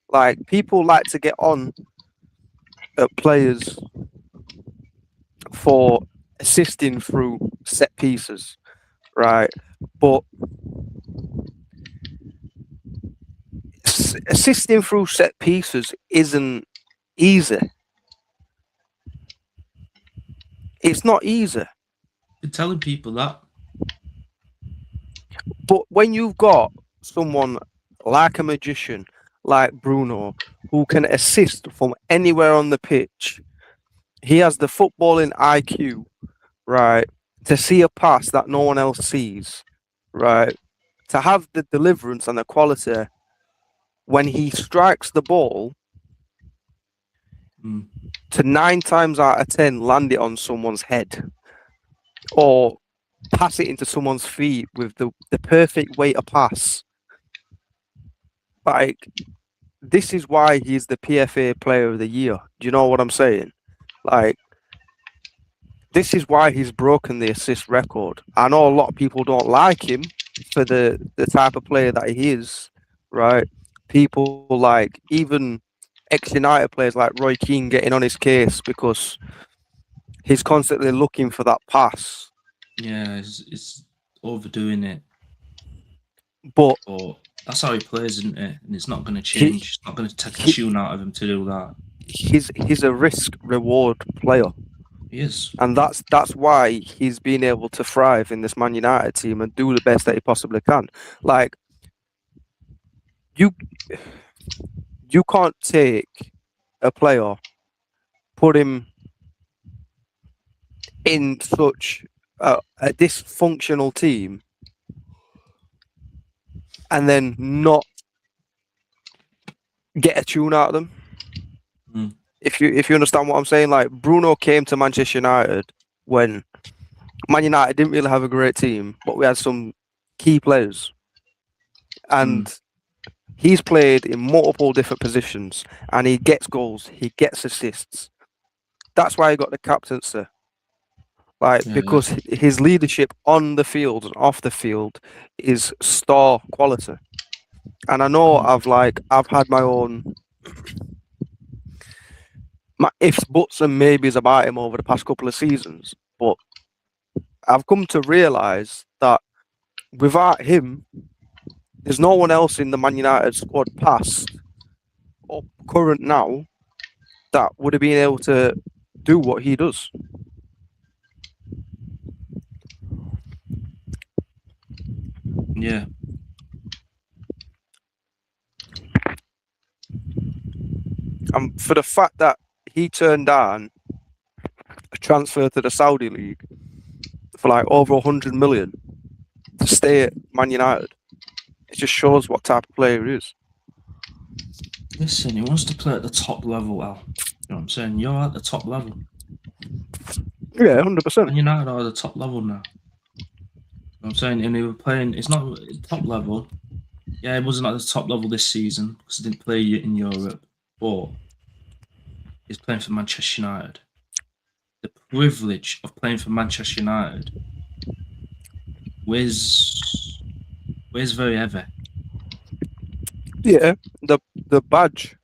Like people like to get on at players for assisting through set pieces, right? But assisting through set pieces isn't easy. It's not easy. you're telling people that. But when you've got someone like a magician, like Bruno, who can assist from anywhere on the pitch, he has the footballing IQ, right, to see a pass that no one else sees, right, to have the deliverance and the quality when he strikes the ball to 9 times out of 10 land it on someone's head or pass it into someone's feet with the perfect way to pass. Like, this is why he's the PFA Player of the Year. Do you know what I'm saying? Like, this is why he's broken the assist record. I know a lot of people don't like him for the type of player that he is, right? People like even ex-United players like Roy Keane getting on his case because he's constantly looking for that pass. Yeah, it's overdoing it. But that's how he plays, isn't it? And it's not going to change. It's not going to take a tune out of him to do that. He's a risk-reward player. He is. And that's why he's been able to thrive in this Man United team and do the best that he possibly can. Like, you can't take a player, put him in such a dysfunctional team, and then not get a tune out of them. If you understand what I'm saying, like Bruno came to Manchester United when Man United didn't really have a great team, but we had some key players, and he's played in multiple different positions, and he gets goals, he gets assists. That's why he got the captaincy, because his leadership on the field and off the field is star quality. And I know I've had my own my ifs, buts, and maybes about him over the past couple of seasons, but I've come to realise that without him, there's no one else in the Man United squad past or current now that would have been able to do what he does. Yeah. And for the fact that he turned down a transfer to the Saudi League for like over 100 million to stay at Man United, it just shows what type of player he is. Listen, he wants to play at the top level, Al. You know what I'm saying? You're at the top level. Yeah, 100%. And United are at the top level now. You know what I'm saying? And they were playing, it's not top level. Yeah, it wasn't at the top level this season because he didn't play in Europe, but he's playing for Manchester United. The privilege of playing for Manchester United weighs very heavy. Yeah, the badge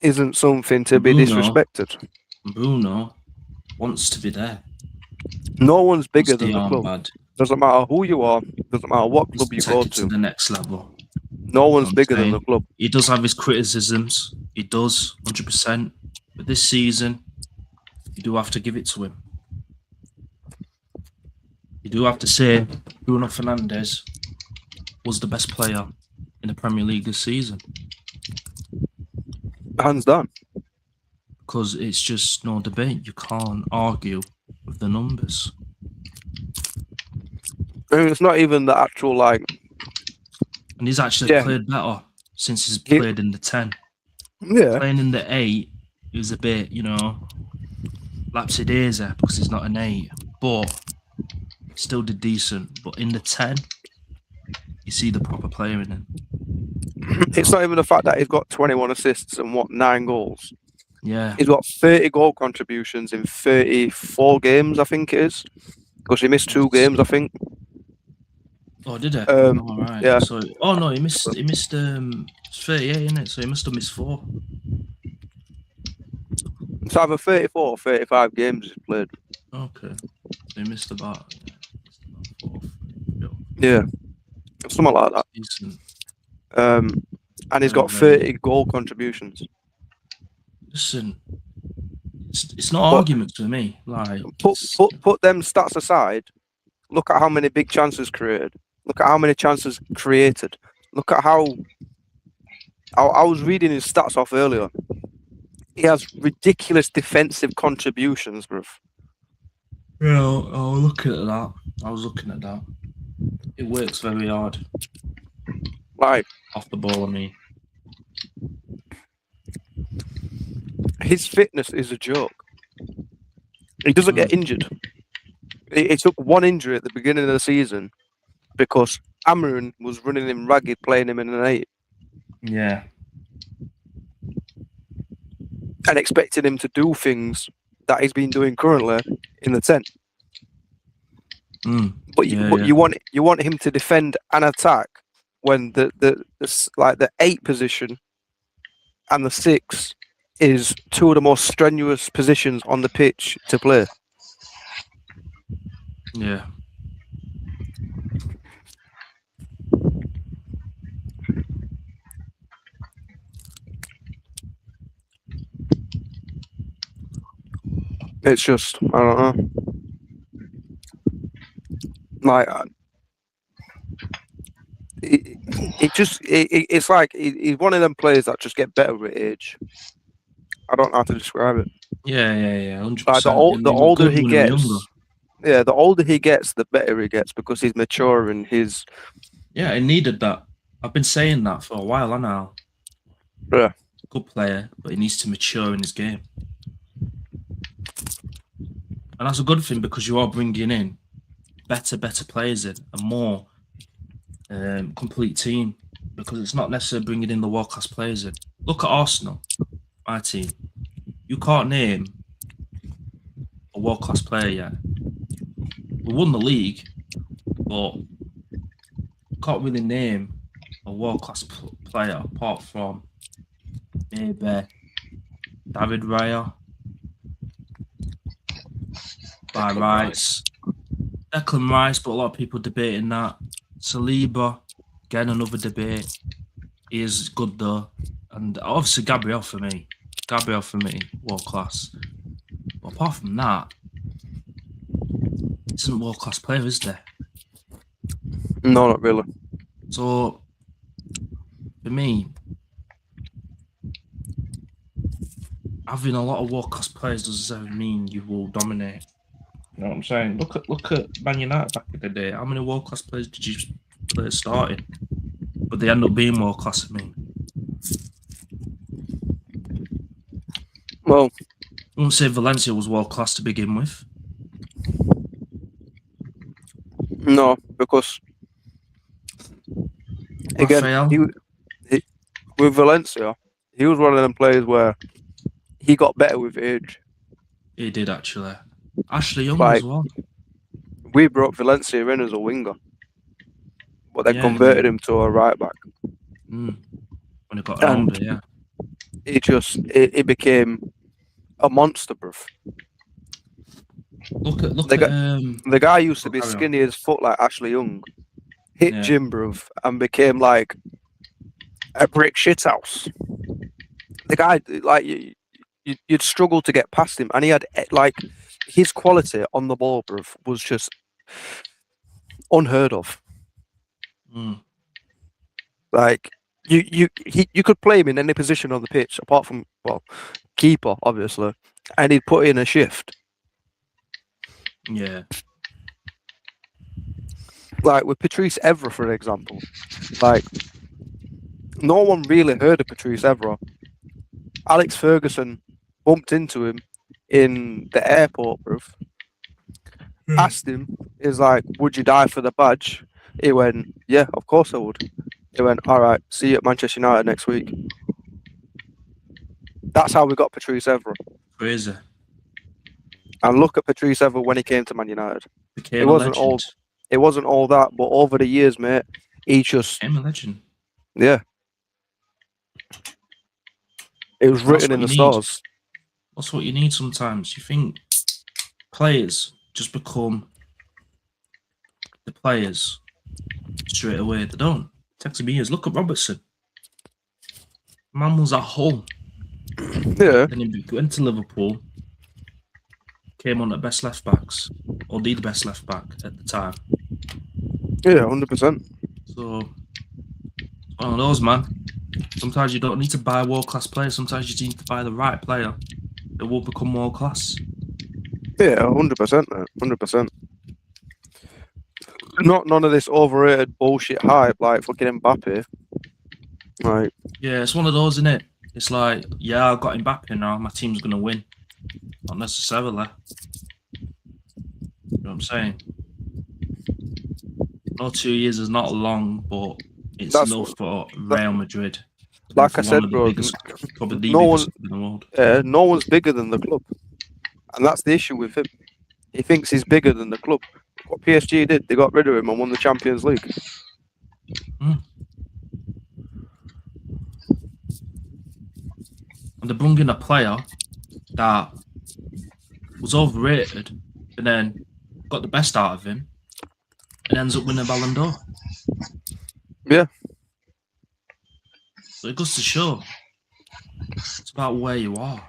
isn't something to be disrespected. Bruno wants to be there. No one's bigger Wants than the club. armband. Doesn't matter who you are. Doesn't matter what club you Take go it to. the next level. No one's I'm bigger than saying. the club. He does have his criticisms. He does, 100%. But this season, you do have to give it to him. You do have to say Bruno Fernandes was the best player in the Premier League this season. Hands down. Because it's just no debate. You can't argue with the numbers. I mean, it's not even the actual, like... And he's actually played better since he's played in the 10. Yeah. Playing in the 8, he was a bit, lapsidaisy because he's not an 8. But still did decent. But in the 10, you see the proper player in him. It's not even the fact that he's got 21 assists and 9 goals. Yeah. He's got 30 goal contributions in 34 games, I think it is. Because he missed 2 games, I think. Oh, did he? All right. Yeah. So, no, he missed 38, isn't it? So he must have missed 4. It's either 34 or 35 games he's played. Okay. So he missed about 4. Yeah. Something like that. Decent. And he's got 30 goal contributions. Listen, it's not argument to me. Like put them stats aside. Look at how many big chances created. Look at how many chances created. Look at how I was reading his stats off earlier. He has ridiculous defensive contributions, bruv. Yeah, I was looking at that. It works very hard. Like off the ball, I mean. His fitness is a joke. He doesn't get injured. He took one injury at the beginning of the season because Amarin was running him ragged, playing him in an 8. Yeah. And expecting him to do things that he's been doing currently in the 10. But you want him to defend and attack when the 8 position and the 6 is 2 of the most strenuous positions on the pitch to play. Yeah. It's just, I don't know. Like, it's like he's one of them players that just get better with age. I don't know how to describe it. Yeah, 100%. Like the older he gets, the older he gets, the better he gets because he's mature and he's. Yeah, he needed that. I've been saying that for a while now. Yeah. Good player, but he needs to mature in his game. And that's a good thing because you are bringing in better players in, a more complete team because it's not necessarily bringing in the world-class players in. Look at Arsenal, my team. You can't name a world-class player yet. We won the league, but can't really name a world-class player apart from maybe David Raya, by Declan Rice. Declan Rice, but a lot of people debating that. Saliba, again, another debate. He is good though. And obviously Gabriel for me. World class. But apart from that, this isn't a world class player, is there? No, not really. So for me, having a lot of world class players doesn't mean you will dominate. You know what I'm saying? Look at Man United back in the day. How many world class players did you play starting? But they end up being world class for me. Well, I wouldn't say Valencia was world class to begin with. no, because again, Raphael? with Valencia, he was one of them players where he got better with age. He did actually. Ashley Young Like, as well. We brought Valencia in as a winger, but they Yeah, converted him to a right back. When he got And older, yeah. It became a monster, bruv. Look at the guy used to be carry on. skinny as fuck like Ashley Young. Hit Yeah. gym, bruv, and became like a brick shithouse. The guy, like, you'd struggle to get past him, and he had like his quality on the ball, bruv, was just unheard of. Like you could play him in any position on the pitch apart from, well, keeper obviously, and he'd put in a shift. Yeah. Like with Patrice Evra, for example, like no one really heard of Patrice Evra. Alex Ferguson bumped into him in the airport, bruv. Asked him, he's like, "Would you die for the badge?" He went, "Yeah, of course I would." He went, "All right, see you at Manchester United next week." That's how we got Patrice Evra. Crazy. And look at Patrice Evra when he came to Man United. Became It wasn't a legend. It wasn't all that, but over the years, mate, he just, Became a legend. yeah. It was That's written in what the you need. stars. That's what you need sometimes. You think players just become the players straight away. They don't. It takes me years. Look at Robertson. Man was at home. Yeah. Then he went to Liverpool. Came on at best left backs, or the best left back at the time. Yeah, 100%. So, one of those, man. Sometimes you don't need to buy world class players. Sometimes you just need to buy the right player that will become world class. Yeah, 100%, mate. 100%. Not none of this overrated bullshit hype like fucking Mbappe. Like, Yeah, it's one of those, isn't it? It's like, yeah, I've got Mbappe now. My team's gonna win. Not necessarily. You know what I'm saying? No, 2 years is not long, but it's That's enough what- for Real Madrid. like I For one said, of the bro, biggest, probably the no biggest club in the world. no one's bigger than the club. And that's the issue with him. He thinks he's bigger than the club. What PSG did, they got rid of him and won the Champions League. And they brought in a player that was overrated and then got the best out of him and ends up winning a Ballon d'Or. Yeah. So it goes to show it's about where you are.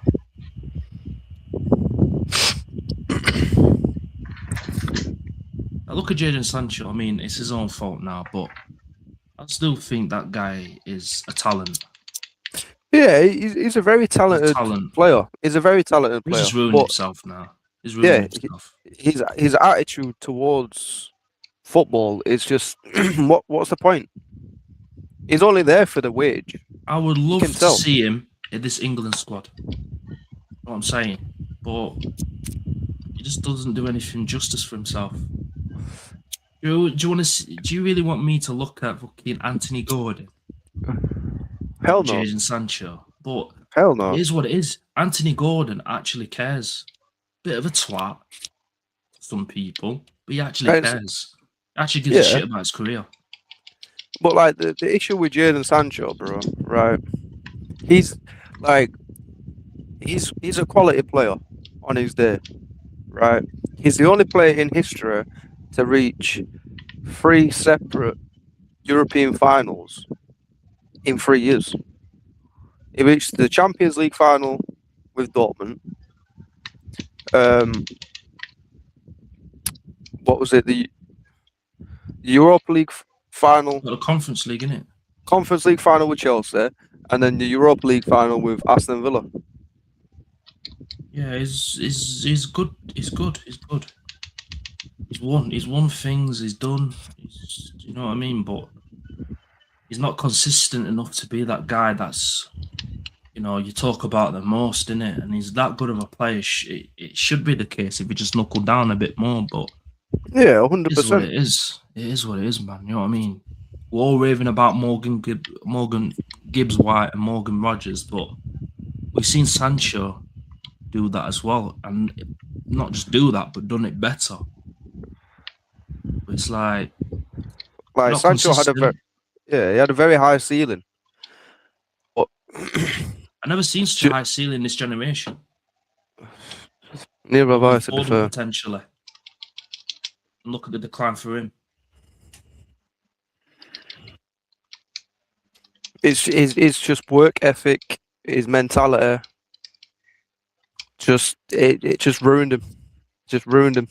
I look at Jadon Sancho. I mean, it's his own fault now, but I still think that guy is a talent. Yeah, he's a very talented player. He's a very talented player. He's just ruined himself now. He's ruined himself. His attitude towards football is just what's the point? He's only there for the wage. I would love to see him in this England squad. You know what I'm saying? But he just doesn't do anything justice for himself. Do you really want me to look at fucking Anthony Gordon? Hell no. Jadon Sancho. But hell no. It is what it is. Anthony Gordon actually cares. Bit of a twat to some people, but he actually cares. Actually gives a shit about his career. But like the issue with Jadon Sancho, bro, right? He's a quality player on his day, right? He's the only player in history to reach 3 separate European finals in 3 years. He reached the Champions League final with Dortmund. What was it? The Europa League final, Got a Conference League, innit? Conference League final with Chelsea, and then the Europa League final with Aston Villa. Yeah, he's good. He's good. He's good. He's won things. He's done. You know what I mean? But he's not consistent enough to be that guy that's, you know, you talk about the most, innit? And he's that good of a player. It should be the case if he just knuckled down a bit more. But Yeah, it is what 100%. it is. It is what it is, man. You know what I mean? We're all raving about Morgan Gibbs White and Morgan Rogers, but we've seen Sancho do that as well, and not just do that, but done it better. It's like not Sancho had consistent. he had a very high ceiling. But I never seen such a high ceiling this generation. neither have I, With to be Foden fair. potentially. And look at the decline for him. It's just work ethic, his mentality. It just ruined him. Just ruined him.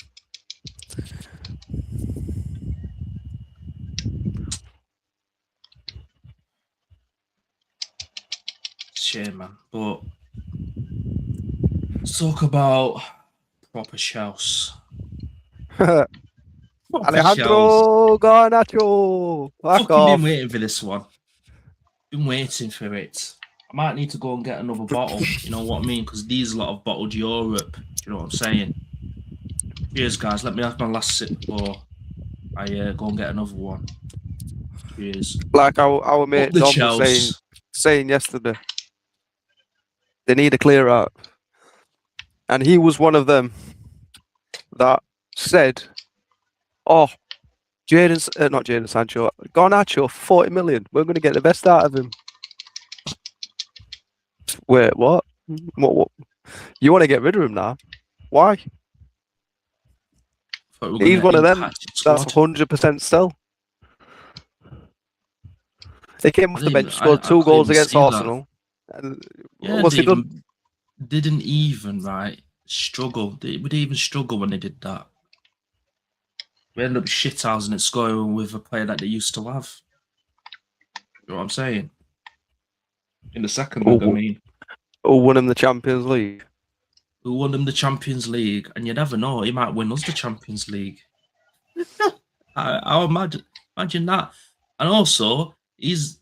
Shame, man. But let's talk about proper Chels. Alejandro Garnacho. Fuck Fucking off. been waiting for this one. Been waiting for it. I might need to go and get another bottle. You know what I mean? Because these lot have bottled Europe. Do you know what I'm saying? Cheers, guys. Let me have my last sip before I go and get another one. Cheers. Like our mate the Dom Chels. was saying yesterday, they need a clear out. And he was one of them that said, oh, not Jadon Sancho, Garnacho, 40 million. We're going to get the best out of him. Wait, what? What? You want to get rid of him now? Why? He's one of them that's 100% still. They came off the bench, scored 2 goals against Arsenal. Yeah, what's he done? Didn't even struggle. They would even struggle when they did that. We ended up shithousing it, scoring with a player that they used to have. You know what I'm saying? In the second leg, I mean. Who won him the Champions League? Who won them the Champions League? And you never know, he might win us the Champions League. I imagine that. And also, he's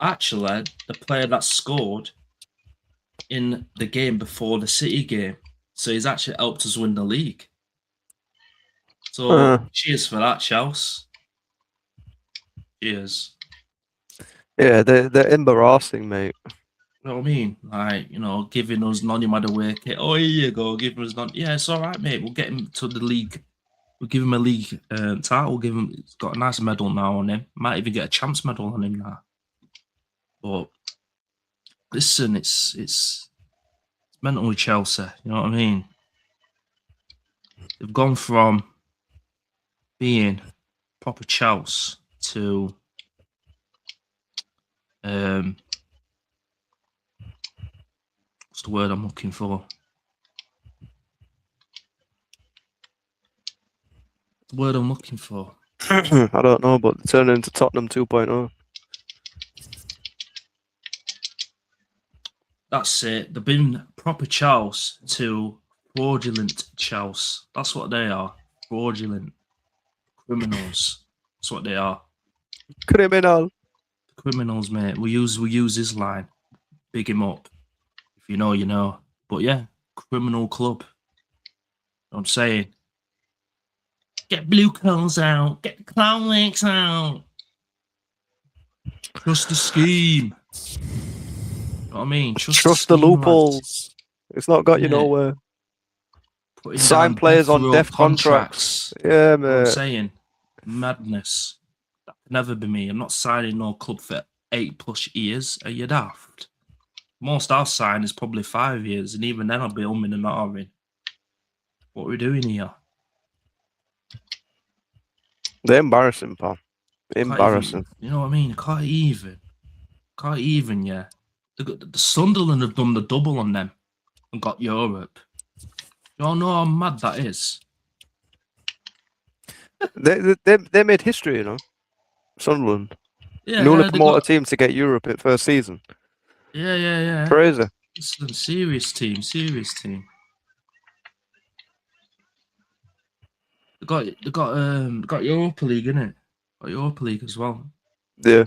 actually the player that scored in the game before the City game. So he's actually helped us win the league. So cheers for that, Chels. Cheers. Yeah, they're embarrassing, mate. You know what I mean? Like, you know, giving us non-away kit. Oh, here you go. Giving us non. Yeah, it's all right, mate. We'll get him to the league. We'll give him a league title. We'll give him. He's got a nice medal now on him. Might even get a champs medal on him now. But listen, it's mental with Chelsea. You know what I mean? They've gone from being proper Chelsea to what's the word I'm looking for? The word I'm looking for. I don't know, but turning into Tottenham 2.0. That's it. They've been proper Chelsea to fraudulent Chelsea. That's what they are. Fraudulent criminals. That's what they are. Criminals, mate. We use his line. Big him up. If you know, you know. But yeah, criminal club. You know what I'm saying? Get blue coals out. Get the clown legs out. Trust the scheme. You know what I mean? Trust the loopholes. Lads. It's not got you nowhere. Sign players on death contracts. Yeah, man. You know what I'm saying? Madness. That could never be me. I'm not signing no club for 8+ years. Are you daft? Most I'll sign is probably 5 years, and even then I'll be umming and ahhing. What are we doing here? They're embarrassing, pal. Embarrassing. You know what I mean? Can't even, yeah. The Sunderland have done the double on them and got Europe. You all know how mad that is. They made history, you know. Sunderland. Yeah, Newly they promoted got, team to get Europe in first season. yeah. Crazy. It's a serious team. They got Europa League, innit? Got Europa League as well. Yeah.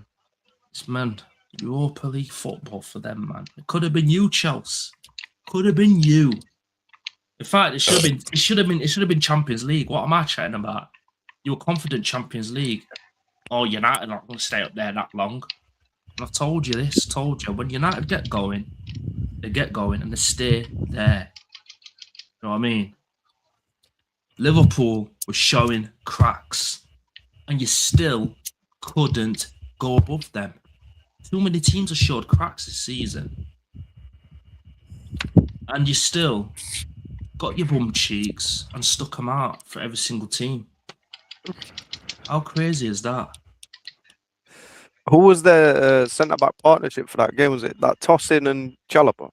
It's man, Europa League football for them, man. It could have been you, Chels. Could have been you. In fact, it should have been Champions League. What am I chatting about? You were confident Champions League. Oh, United not going to stay up there that long. And I've told you this. Told you when United get going, they get going and they stay there. You know what I mean? Liverpool was showing cracks, and you still couldn't go above them. Too many teams have showed cracks this season, and you still got your bum cheeks and stuck them out for every single team. How crazy is that? Who was the centre back partnership for that game? Was it that Tosin and Chalobah?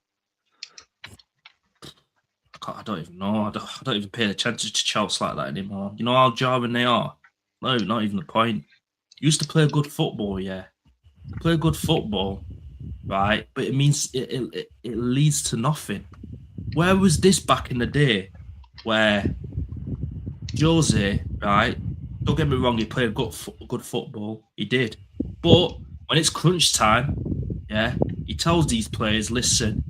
I don't even know. I don't even pay attention to Chelsea like that anymore. You know how jarring they are? No, not even the point. Used to play good football, yeah. Play good football, right? But it means it leads to nothing. Where was this back in the day where Jose, right? Don't get me wrong, he played good football. He did. But when it's crunch time, yeah, he tells these players, listen,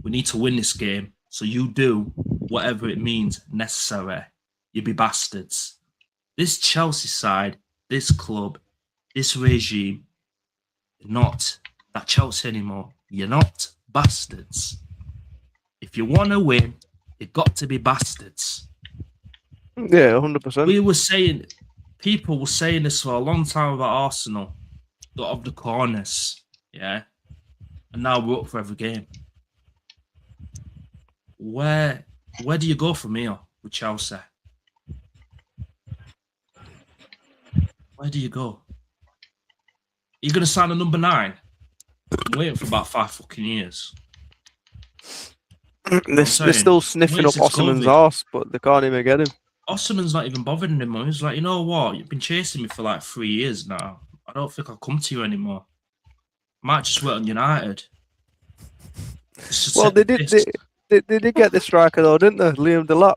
we need to win this game. So you do whatever it means necessary. You be bastards. This Chelsea side, this club, this regime, you're not that Chelsea anymore. You're not bastards. If you want to win, you've got to be bastards. Yeah, 100%. People were saying this for a long time about Arsenal, of the corners, yeah, and now we're up for every game. Where do you go from here with Chelsea? Where do you go? Are you going to sign a number 9? I'm waiting for about 5 fucking years. They're still sniffing up Osimhen's arse, but they can't even get him. Osimhen's not even bothering anymore. He's like, you know what? You've been chasing me for like 3 years now. I don't think I'll come to you anymore. I might just work on United. Well, they did get the striker though, didn't they? Liam Delap.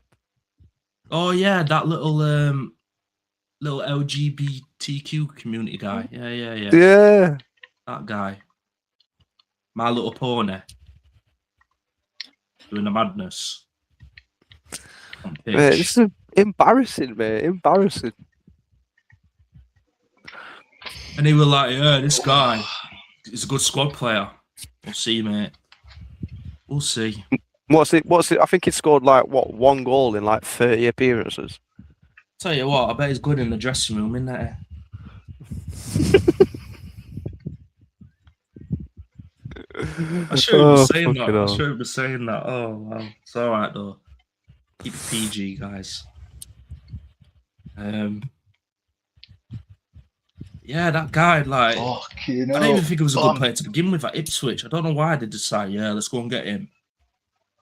Oh yeah, that little LGBTQ community guy. Yeah. Yeah. That guy. My Little Pony. Doing the madness. Mate, this is embarrassing, mate. Embarrassing. And they were like, yeah, this guy is a good squad player. We'll see, mate. We'll see. What's it? I think he scored like one goal in like 30 appearances. Tell you what, I bet he's good in the dressing room, isn't it? I shouldn't be saying that. I shouldn't be saying that. Oh, wow. It's all right, though. Keep it PG, guys. Yeah, that guy, like, I don't even think he was a good player to begin with at Ipswich. I don't know why they decide, yeah, let's go and get him.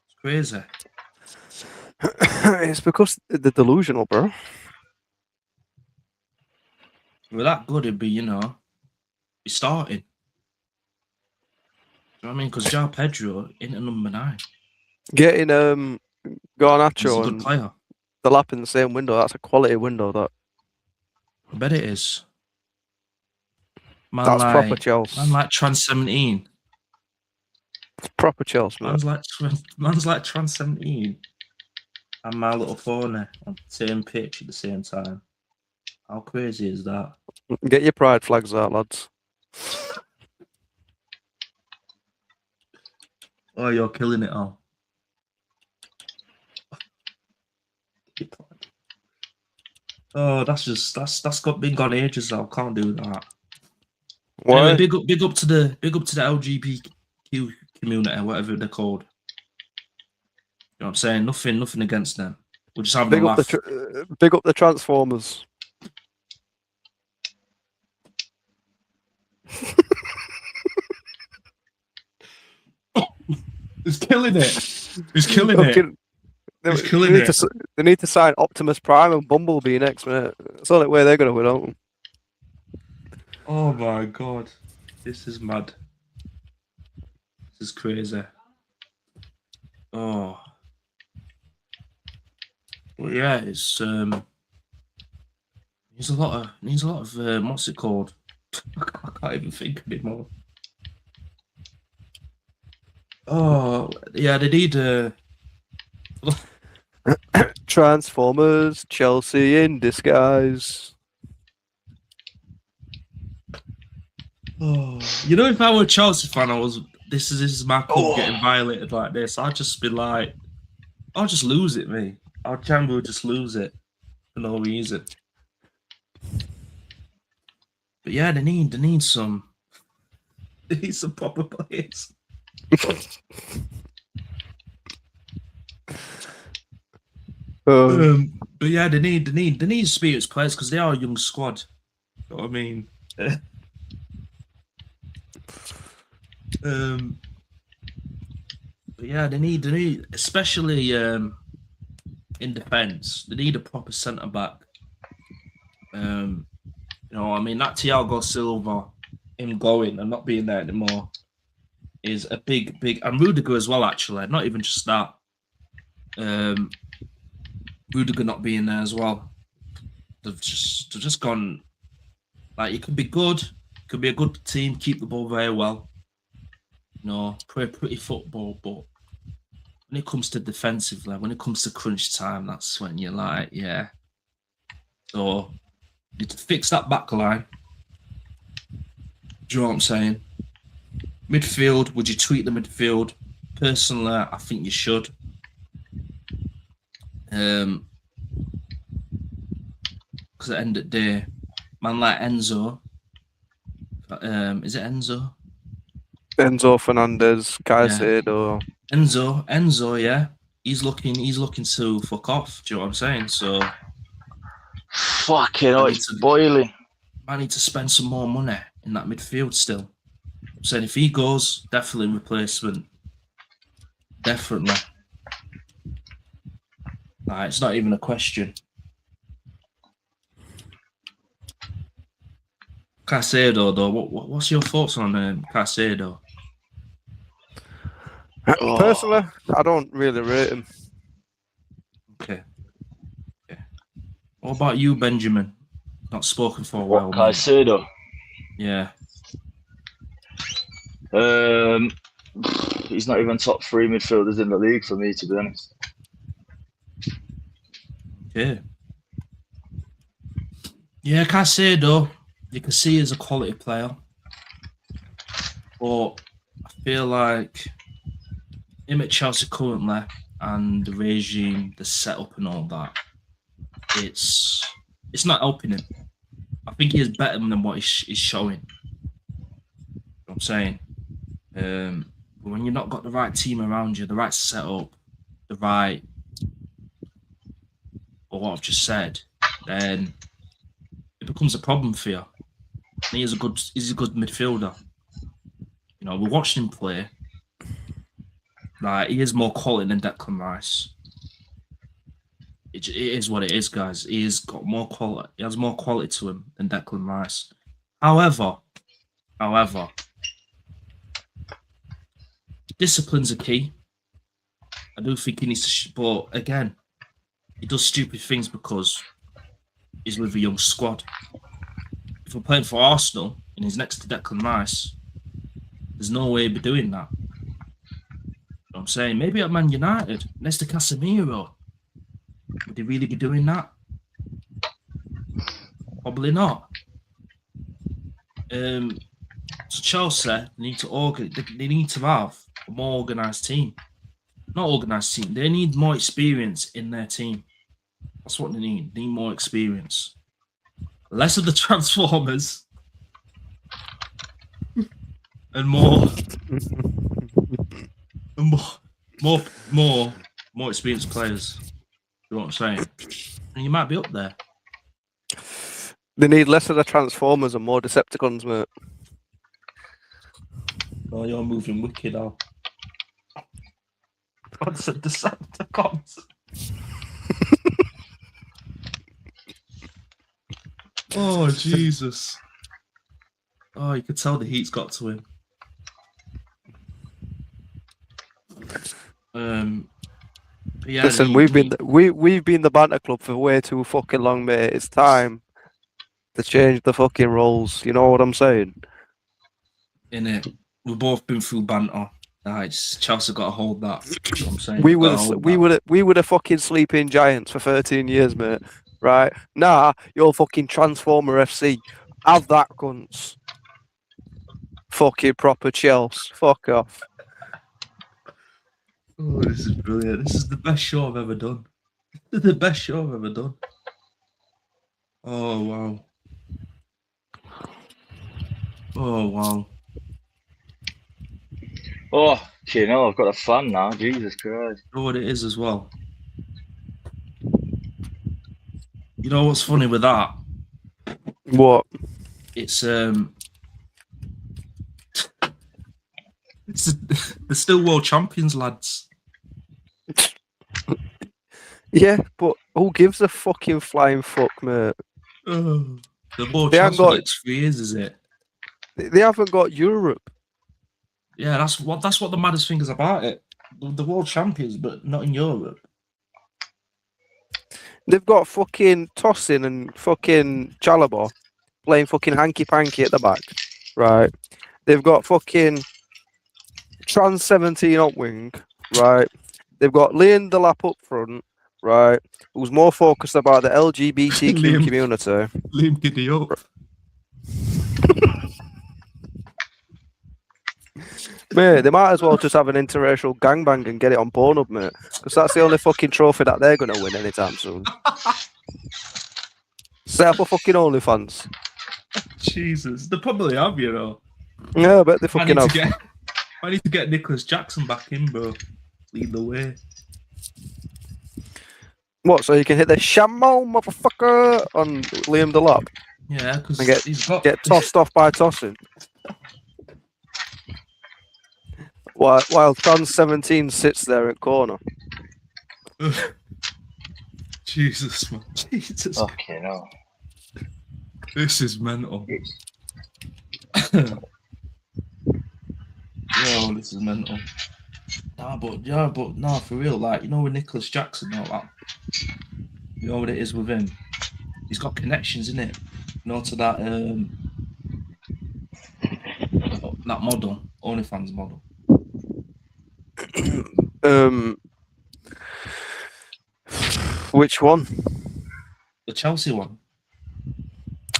It's crazy. It's because they're delusional, bro. If we're that good, it'd be, be starting. You know what I mean? Because João Pedro into number 9. Getting Garnacho He's a good player. Delap in the same window, that's a quality window, that. I bet it is. Man, that's like, proper Chels. Man like Trans 17. It's proper Chels, man. Man's like Trans 17. And My Little Pony on the same pitch at the same time. How crazy is that? Get your pride flags out, lads. Oh, you're killing it all. Oh, that's been gone ages now. Can't do that. Why? Anyway, big up to the LGBTQ community, whatever they're called. You know what I'm saying? Nothing against them. We're just having a laugh. Big up the Transformers. He's killing it. He's killing it. He's killing They need, it. they need to sign Optimus Prime and Bumblebee next, mate. That's the only way they're going to win out. Oh my god. This is mad. This is crazy. Oh. Well, yeah, it's needs a lot of what's it called? I can't even think anymore. Oh yeah, they need Transformers, Chelsea in disguise. Oh, you know, if I were a Chelsea fan, this is my club getting violated like this. I'd just be like, I'll just lose it, me. I'll generally just lose it for no reason. But yeah, they need some proper players. But yeah, they need experienced players because they are a young squad. You know what I mean? But yeah, they need especially in defence. They need a proper centre back. You know, I mean, that Thiago Silva, him going and not being there anymore, is a big, and Rudiger as well. Actually, not even just that. Rudiger not being there as well. They've just gone. Like, you could be good, could be a good team, keep the ball very well. You know, play pretty football, but when it comes to defensively, when it comes to crunch time, that's when you're like, yeah. So you need to fix that back line. Do you know what I'm saying? Midfield, would you tweak the midfield? Personally, I think you should. Because at the end of the day, man like Enzo, is it Enzo? Enzo Fernandez, Caicedo. Yeah. Enzo, yeah. He's looking to fuck off. Do you know what I'm saying? So fucking hell, it's boiling. I need to spend some more money in that midfield still. I'm saying if he goes, definitely replacement. Definitely. It's not even a question. Caicedo, though, what's your thoughts on Caicedo? Personally, I don't really rate him. Okay. What about you, Benjamin? Not spoken for a while. Caicedo? Yeah. He's not even top 3 midfielders in the league for me, to be honest. Okay. Yeah, Caicedo, you can see he's a quality player. But I feel like him at Chelsea currently and the regime, the setup and all that, it's not helping him. I think he is better than what he's showing. You know what I'm saying? But when you've not got the right team around you, the right setup, the right, or what I've just said, then it becomes a problem for you. And he's a good midfielder. You know, we watched him play. Like, he is more quality than Declan Rice. It is what it is, guys. He's got more quality. He has more quality to him than Declan Rice. However, discipline's a key. I do think he needs to, but again, he does stupid things because he's with a young squad. If we're playing for Arsenal and he's next to Declan Rice, there's no way he'd be doing that. You know what I'm saying? Maybe at Man United, next to Casemiro, would he really be doing that? Probably not. So Chelsea need to have a more organised team. Not organised team. They need more experience in their team. That's what they need. They need more experience. Less of the Transformers and more experienced players. You know what I'm saying? And you might be up there. They need less of the Transformers and more Decepticons, mate. Oh, you're moving wicked now. What's a Decepticons? Oh, Jesus. Oh, you could tell the heat's got to him. Yeah, Listen, we've been the banter club for way too fucking long, mate. It's time to change the fucking roles. You know what I'm saying? in it. We've both been through banter. Nice. Chelsea got to hold that. You know what I'm saying? We Gotta were hold we that. were we were the fucking sleeping giants for 13 years, mate. Right? Nah, you're fucking Transformer FC. Have that, cunts. Fucking proper Chels. Fuck off. Oh, this is brilliant. This is the best show I've ever done. The best show I've ever done. Oh wow. Oh wow. Oh, okay, no, I've got a fan now. Jesus Christ. You know what it is as well? You know what's funny with that? What? It's it's they're still world champions, lads. Yeah, but who gives a fucking flying fuck, mate? Oh. The world They champions haven't for got- like 3 years, is it? They haven't got Europe. Yeah, that's what the maddest thing is about it. The world champions, but not in Europe. They've got fucking Tossin and fucking Chalobah playing fucking hanky panky at the back, right? They've got fucking Trans 17 up wing, right? They've got Liam Delap up front, right? Who's more focused about the LGBTQ Liam. community. Liam Giddy up. Mate, they might as well just have an interracial gangbang and get it on Pornhub, mate. Because that's the only fucking trophy that they're going to win anytime soon. Set up a fucking OnlyFans. Jesus, they probably have, you know. Yeah, I bet they I fucking need, have. I need to get Nicholas Jackson back in, bro. Lead the way. What, so you can hit the Shamo motherfucker on Liam Delap Yeah, because and he's got get tossed off by Tossin? While Trans 17 sits there at corner. Jesus, man. Jesus. Okay, no. This is mental. Yo, this is mental. But no, for real, like, you know, with Nicholas Jackson, all that, you know what it is with him? He's got connections, in it. You know, to that that model, OnlyFans model. Which one? The Chelsea one.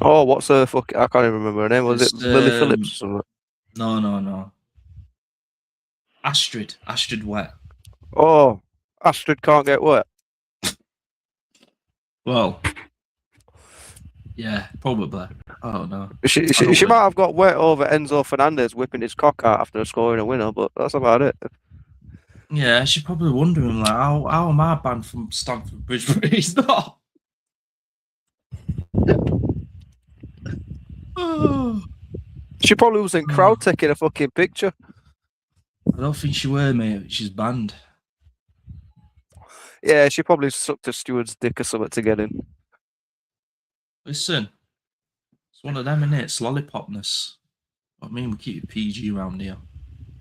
Oh, what's her fuck? I can't even remember her name. Was It's, it Lily Phillips or something? No. Astrid Wet. Oh, Astrid can't get wet. Well, yeah, probably. I don't know. She might have got wet over Enzo Fernandez whipping his cock out after scoring a winner, but that's about it. Yeah, she's probably wondering, like, how am I banned from Stamford Bridge, but he's not? Oh. She probably was in crowd taking a fucking picture. I don't think she were, mate. She's banned. Yeah, she probably sucked a steward's dick or something to get in. Listen, it's one of them, innit? It's lollipopness. I mean, we keep it PG around here.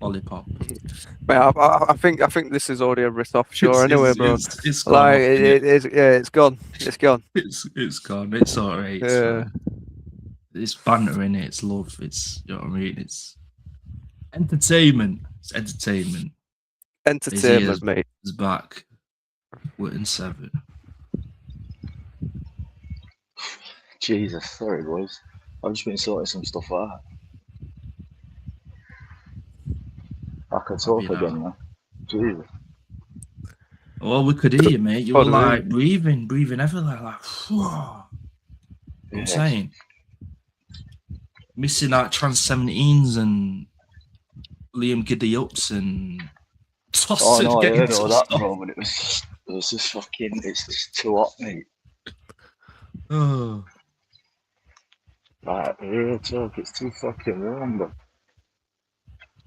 Lollipop. Mate, I think this is already a writ off show anyway, bro. It's gone. Like off, it's gone. It's gone. It's gone. It's alright. Yeah. It's banter in it. It's love. It's, you know what I mean. It's entertainment. It's entertainment. Entertainment, mate. It's back. We're in 7. Jesus, sorry boys. I've just been sorting some stuff out. I can talk again now. Jesus. Well, we could hear you, mate. You were like breathing everywhere, like, whoa. I'm saying, missing out Trans 17s and Liam Giddy ups and tossed. Oh no, I heard all that, bro, but it was just fucking. It's just too hot, mate. Oh. Right, real talk. It's too fucking warm, bro.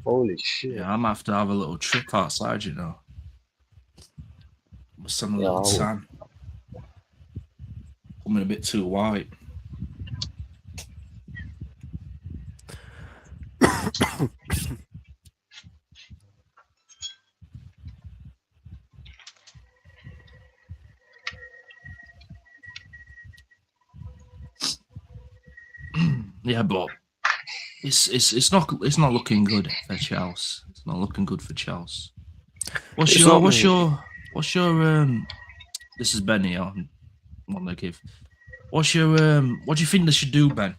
Holy shit. Yeah, I might have to have a little trip outside, you know. With some little I tan. Coming a bit too white. Yeah, but it's not looking good for Chels. It's not looking good for Chels. What's It's your not what's me. your this is Benny on the give. What do you think they should do, Ben?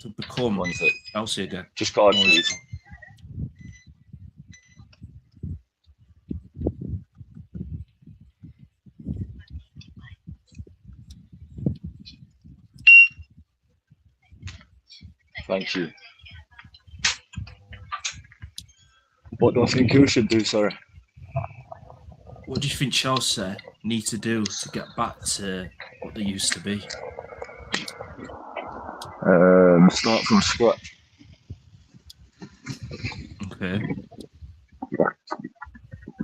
To become One sec. Chelsea again. Just card, No, please. Thank you. What do I think you should do, sorry? What do you think Chelsea need to do to get back to what they used to be? Start from scratch. Okay.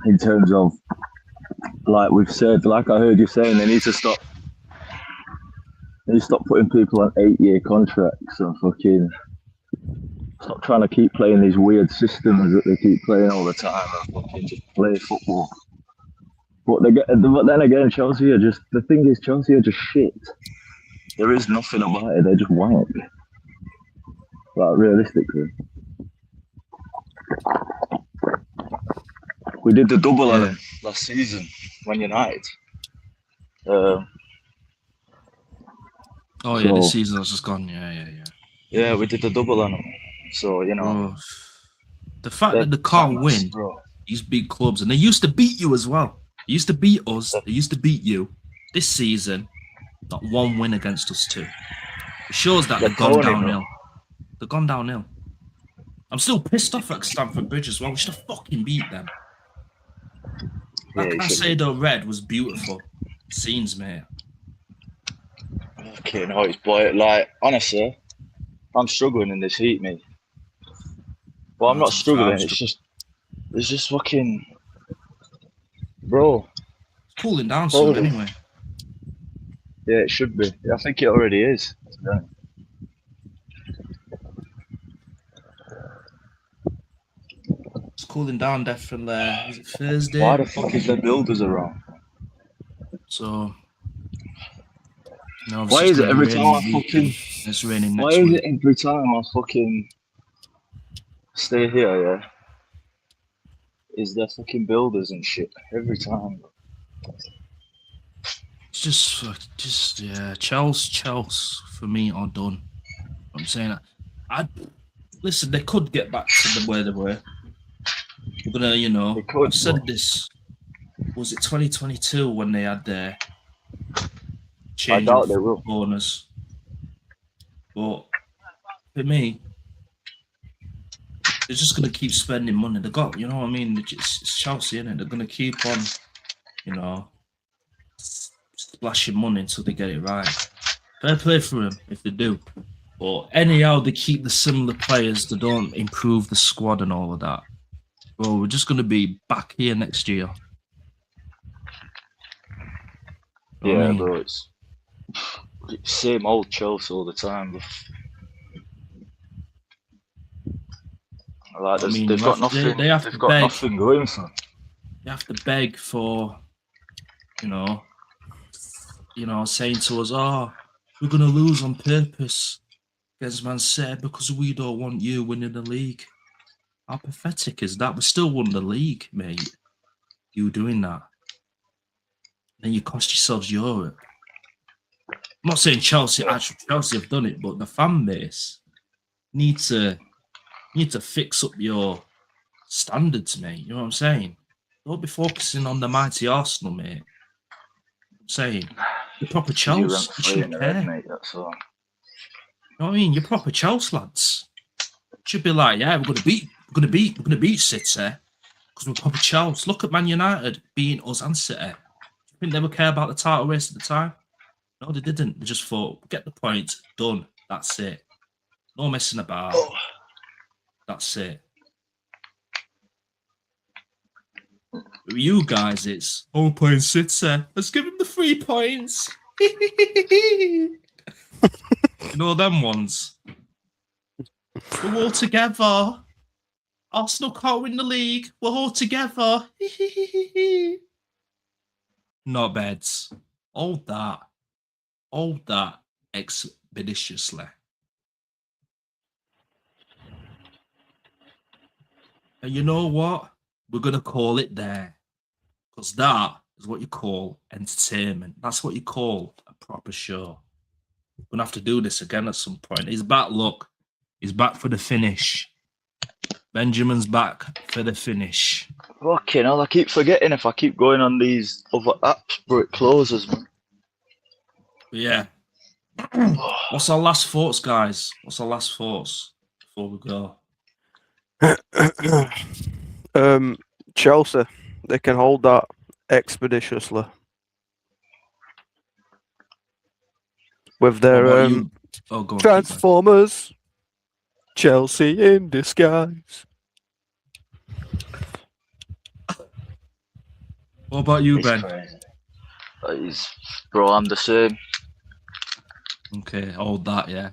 In terms of, like we've said, like I heard you saying, they need to stop. They need to stop putting people on 8-year contracts and fucking stop trying to keep playing these weird systems that they keep playing all the time and fucking just play football. But then again, Chelsea are just, the thing is, Chelsea are just shit. There is nothing about it. They're just wank. Like realistically, we did the double on them last season when United. Oh yeah, this So- season has just gone. Yeah. Yeah, we did the double on them. So you know, Bro, the fact they're that they can't tanks, win bro. these big clubs, and they used to beat you as well. They used to beat us. They used to beat you. This season, not one win against us too. It shows that They're they've gone phony, bro. downhill. They've gone downhill. I'm still pissed off at Stamford Bridge as well. We should have fucking beat them. Yeah, That you should. Casado red was beautiful. Scenes, mate. Okay, no, it's boy. Like honestly, I'm struggling in this heat, mate. Well, I'm No, not to be fair, struggling. I'm It's just fucking, bro. It's cooling down soon Holy. anyway. Yeah, it should be. I think it already is. It's cooling down definitely. Is it Thursday? Why the fuck is the builders around? So, you know, Why obviously it's is it gonna be every raining time I this fucking? weekend. It's raining Why next is week. it every time I fucking stay here? Yeah, is there fucking builders and shit every time? It's just yeah. Chels for me are done. I'm saying I listen. They could get back to the way they were. We're gonna, you know, They could, I've said but- this. Was it 2022 when they had their I change doubt they will. owners? But for me, they're just gonna keep spending money. They got, you know what I mean? It's Chelsea, innit? They're gonna keep on, you know, splashing money until they get it right. Fair play for them if they do. But anyhow, they keep the similar players. They don't improve the squad and all of that. Bro, we're just gonna be back here next year. You know what I Yeah, mean? bro. It's same old Chelsea all the time. Bro. Like, I mean, they've got nothing. they have They've to got beg. nothing going for them. You have to beg for, you know, saying to us, "Oh, we're gonna lose on purpose against Man City because we don't want you winning the league." How pathetic is that? We still won the league, mate. You doing that, then you cost yourselves Europe. I'm not saying Chelsea have done it, but the fan base need to fix up your standards, mate. You know what I'm saying? Don't be focusing on the mighty Arsenal, mate. I'm saying you're proper You Chelsea. rent You free in shouldn't the care. head, You mate. That's all. know what I mean? You're proper Chelsea lads. Should be like, yeah, we're gonna beat City because we're proper Chelsea. Look at Man United beating us and City. Do you think they would care about the title race at the time? No, they didn't. They just thought, get the point, done. That's it. No messing about. That's it. With you guys, it's playing City. Let's give him the 3 points. You know them ones. We're all together. Arsenal can't win the league. We're all together. Not beds. Hold that expeditiously. And you know what? We're going to call it there. Because that is what you call entertainment. That's what you call a proper show. We're going to have to do this again at some point. He's back, look. He's back for the finish. Benjamin's back for the finish. Fucking hell, I keep forgetting if I keep going on these other apps, bro, it closes, man. But yeah. What's our last thoughts, guys? What's our last thoughts before we go? Chelsea, they can hold that expeditiously with their What about you? Oh, go on, Transformers. Chelsea in disguise. What about you, He's Ben? crazy. Bro, I'm the same. Okay, hold that, yeah.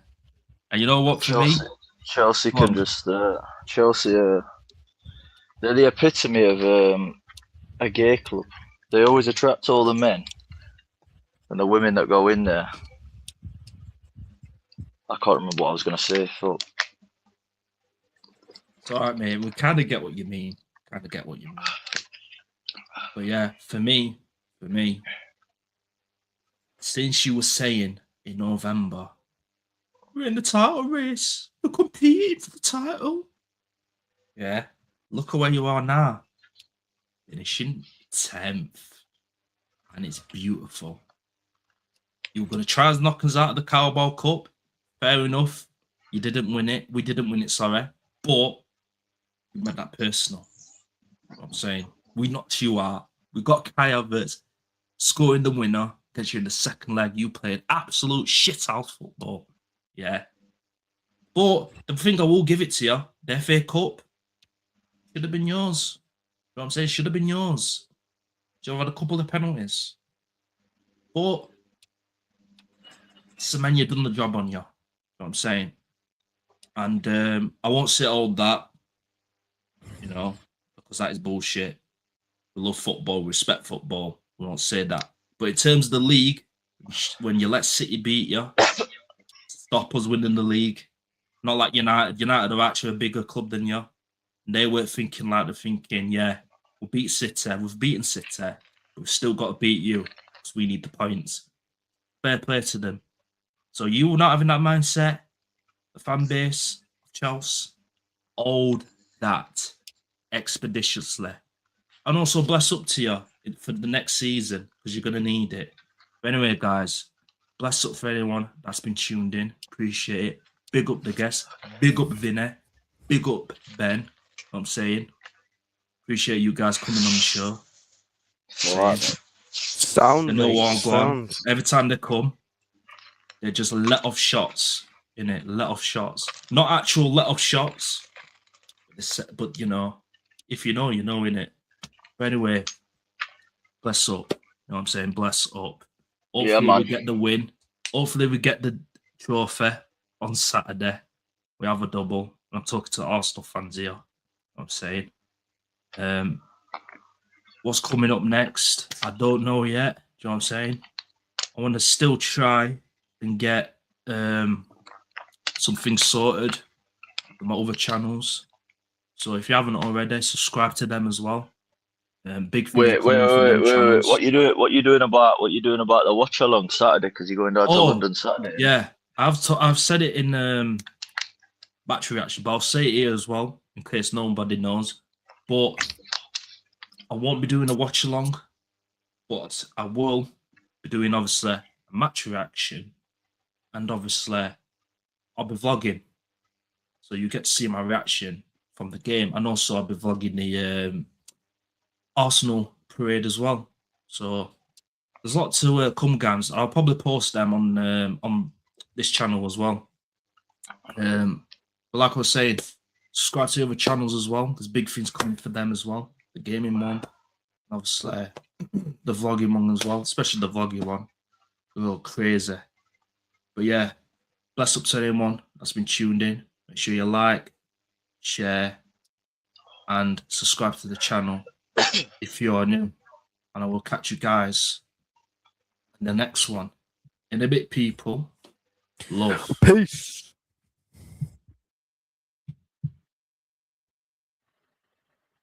And you know what, for me? Chelsea can just Chelsea they're the epitome of a gay club. They always attract all the men and the women that go in there. I can't remember what I was gonna say. So it's all right, mate. We kind of get what you mean. But yeah, for me, since you were saying in November, we're in the title race, we're competing for the title. Yeah, look at where you are now, finishing 10th, and it's beautiful. You were going to try and knock us out of the Carabao Cup. Fair enough. You didn't win it. We didn't win it, sorry. But we made that personal. You know what I'm saying? We knocked you out. We got Kai Havertz scoring the winner because you're in the second leg. You played absolute shithouse football. Yeah. But the thing I will give it to you, the FA Cup should have been yours. You know what I'm saying? Should have been yours. Should have had a couple of penalties. But Semenyo done the job on you. You know what I'm saying? And I won't say all that, you know, because that is bullshit. We love football, respect football. We won't say that. But in terms of the league, when you let City beat you, stop us winning the league. Not like United. United are actually a bigger club than you. And they weren't thinking like they're thinking, yeah, we'll beat City. We've beaten City. But we've still got to beat you because we need the points. Fair play to them. So you were not having that mindset. The fan base of Chelsea, hold that expeditiously. And also bless up to you for the next season because you're going to need it. But anyway, guys, bless up for anyone that's been tuned in. Appreciate it. Big up the guests. Big up Vinny. Big up Ben. You know what I'm saying? Appreciate you guys coming on the show. Sound. They know what I'm going. Every time they come, they just let off shots. In it, let off shots. Not actual let off shots. But you know, if you know, you know, in it. But anyway, bless up. You know what I'm saying? Bless up. Hopefully we get the win. Hopefully we get the trophy on Saturday. We have a double. I'm talking to Arsenal fans here. You know what I'm saying? What's coming up next? I don't know yet. Do you know what I'm saying? I want to still try and get something sorted with my other channels. So if you haven't already, subscribe to them as well. Big thing. Wait. What you doing about the watch along Saturday? Because you're going down to London Saturday. Yeah, I've said it in battery reaction, but I'll say it here as well in case nobody knows. But I won't be doing a watch along, but I will be doing obviously a match reaction, and obviously I'll be vlogging, so you get to see my reaction from the game, and also I'll be vlogging the Arsenal parade as well. So there's a lot to come, guys. I'll probably post them on this channel as well. But like I was saying, Subscribe to the other channels as well. There's big things coming for them as well. The gaming one, obviously the vlogging one as well, especially the vlogging one. A little crazy. But yeah, bless up to anyone that's been tuned in. Make sure you like, share, and subscribe to the channel if you are new. And I will catch you guys in the next one. In a bit, people. Love. Peace.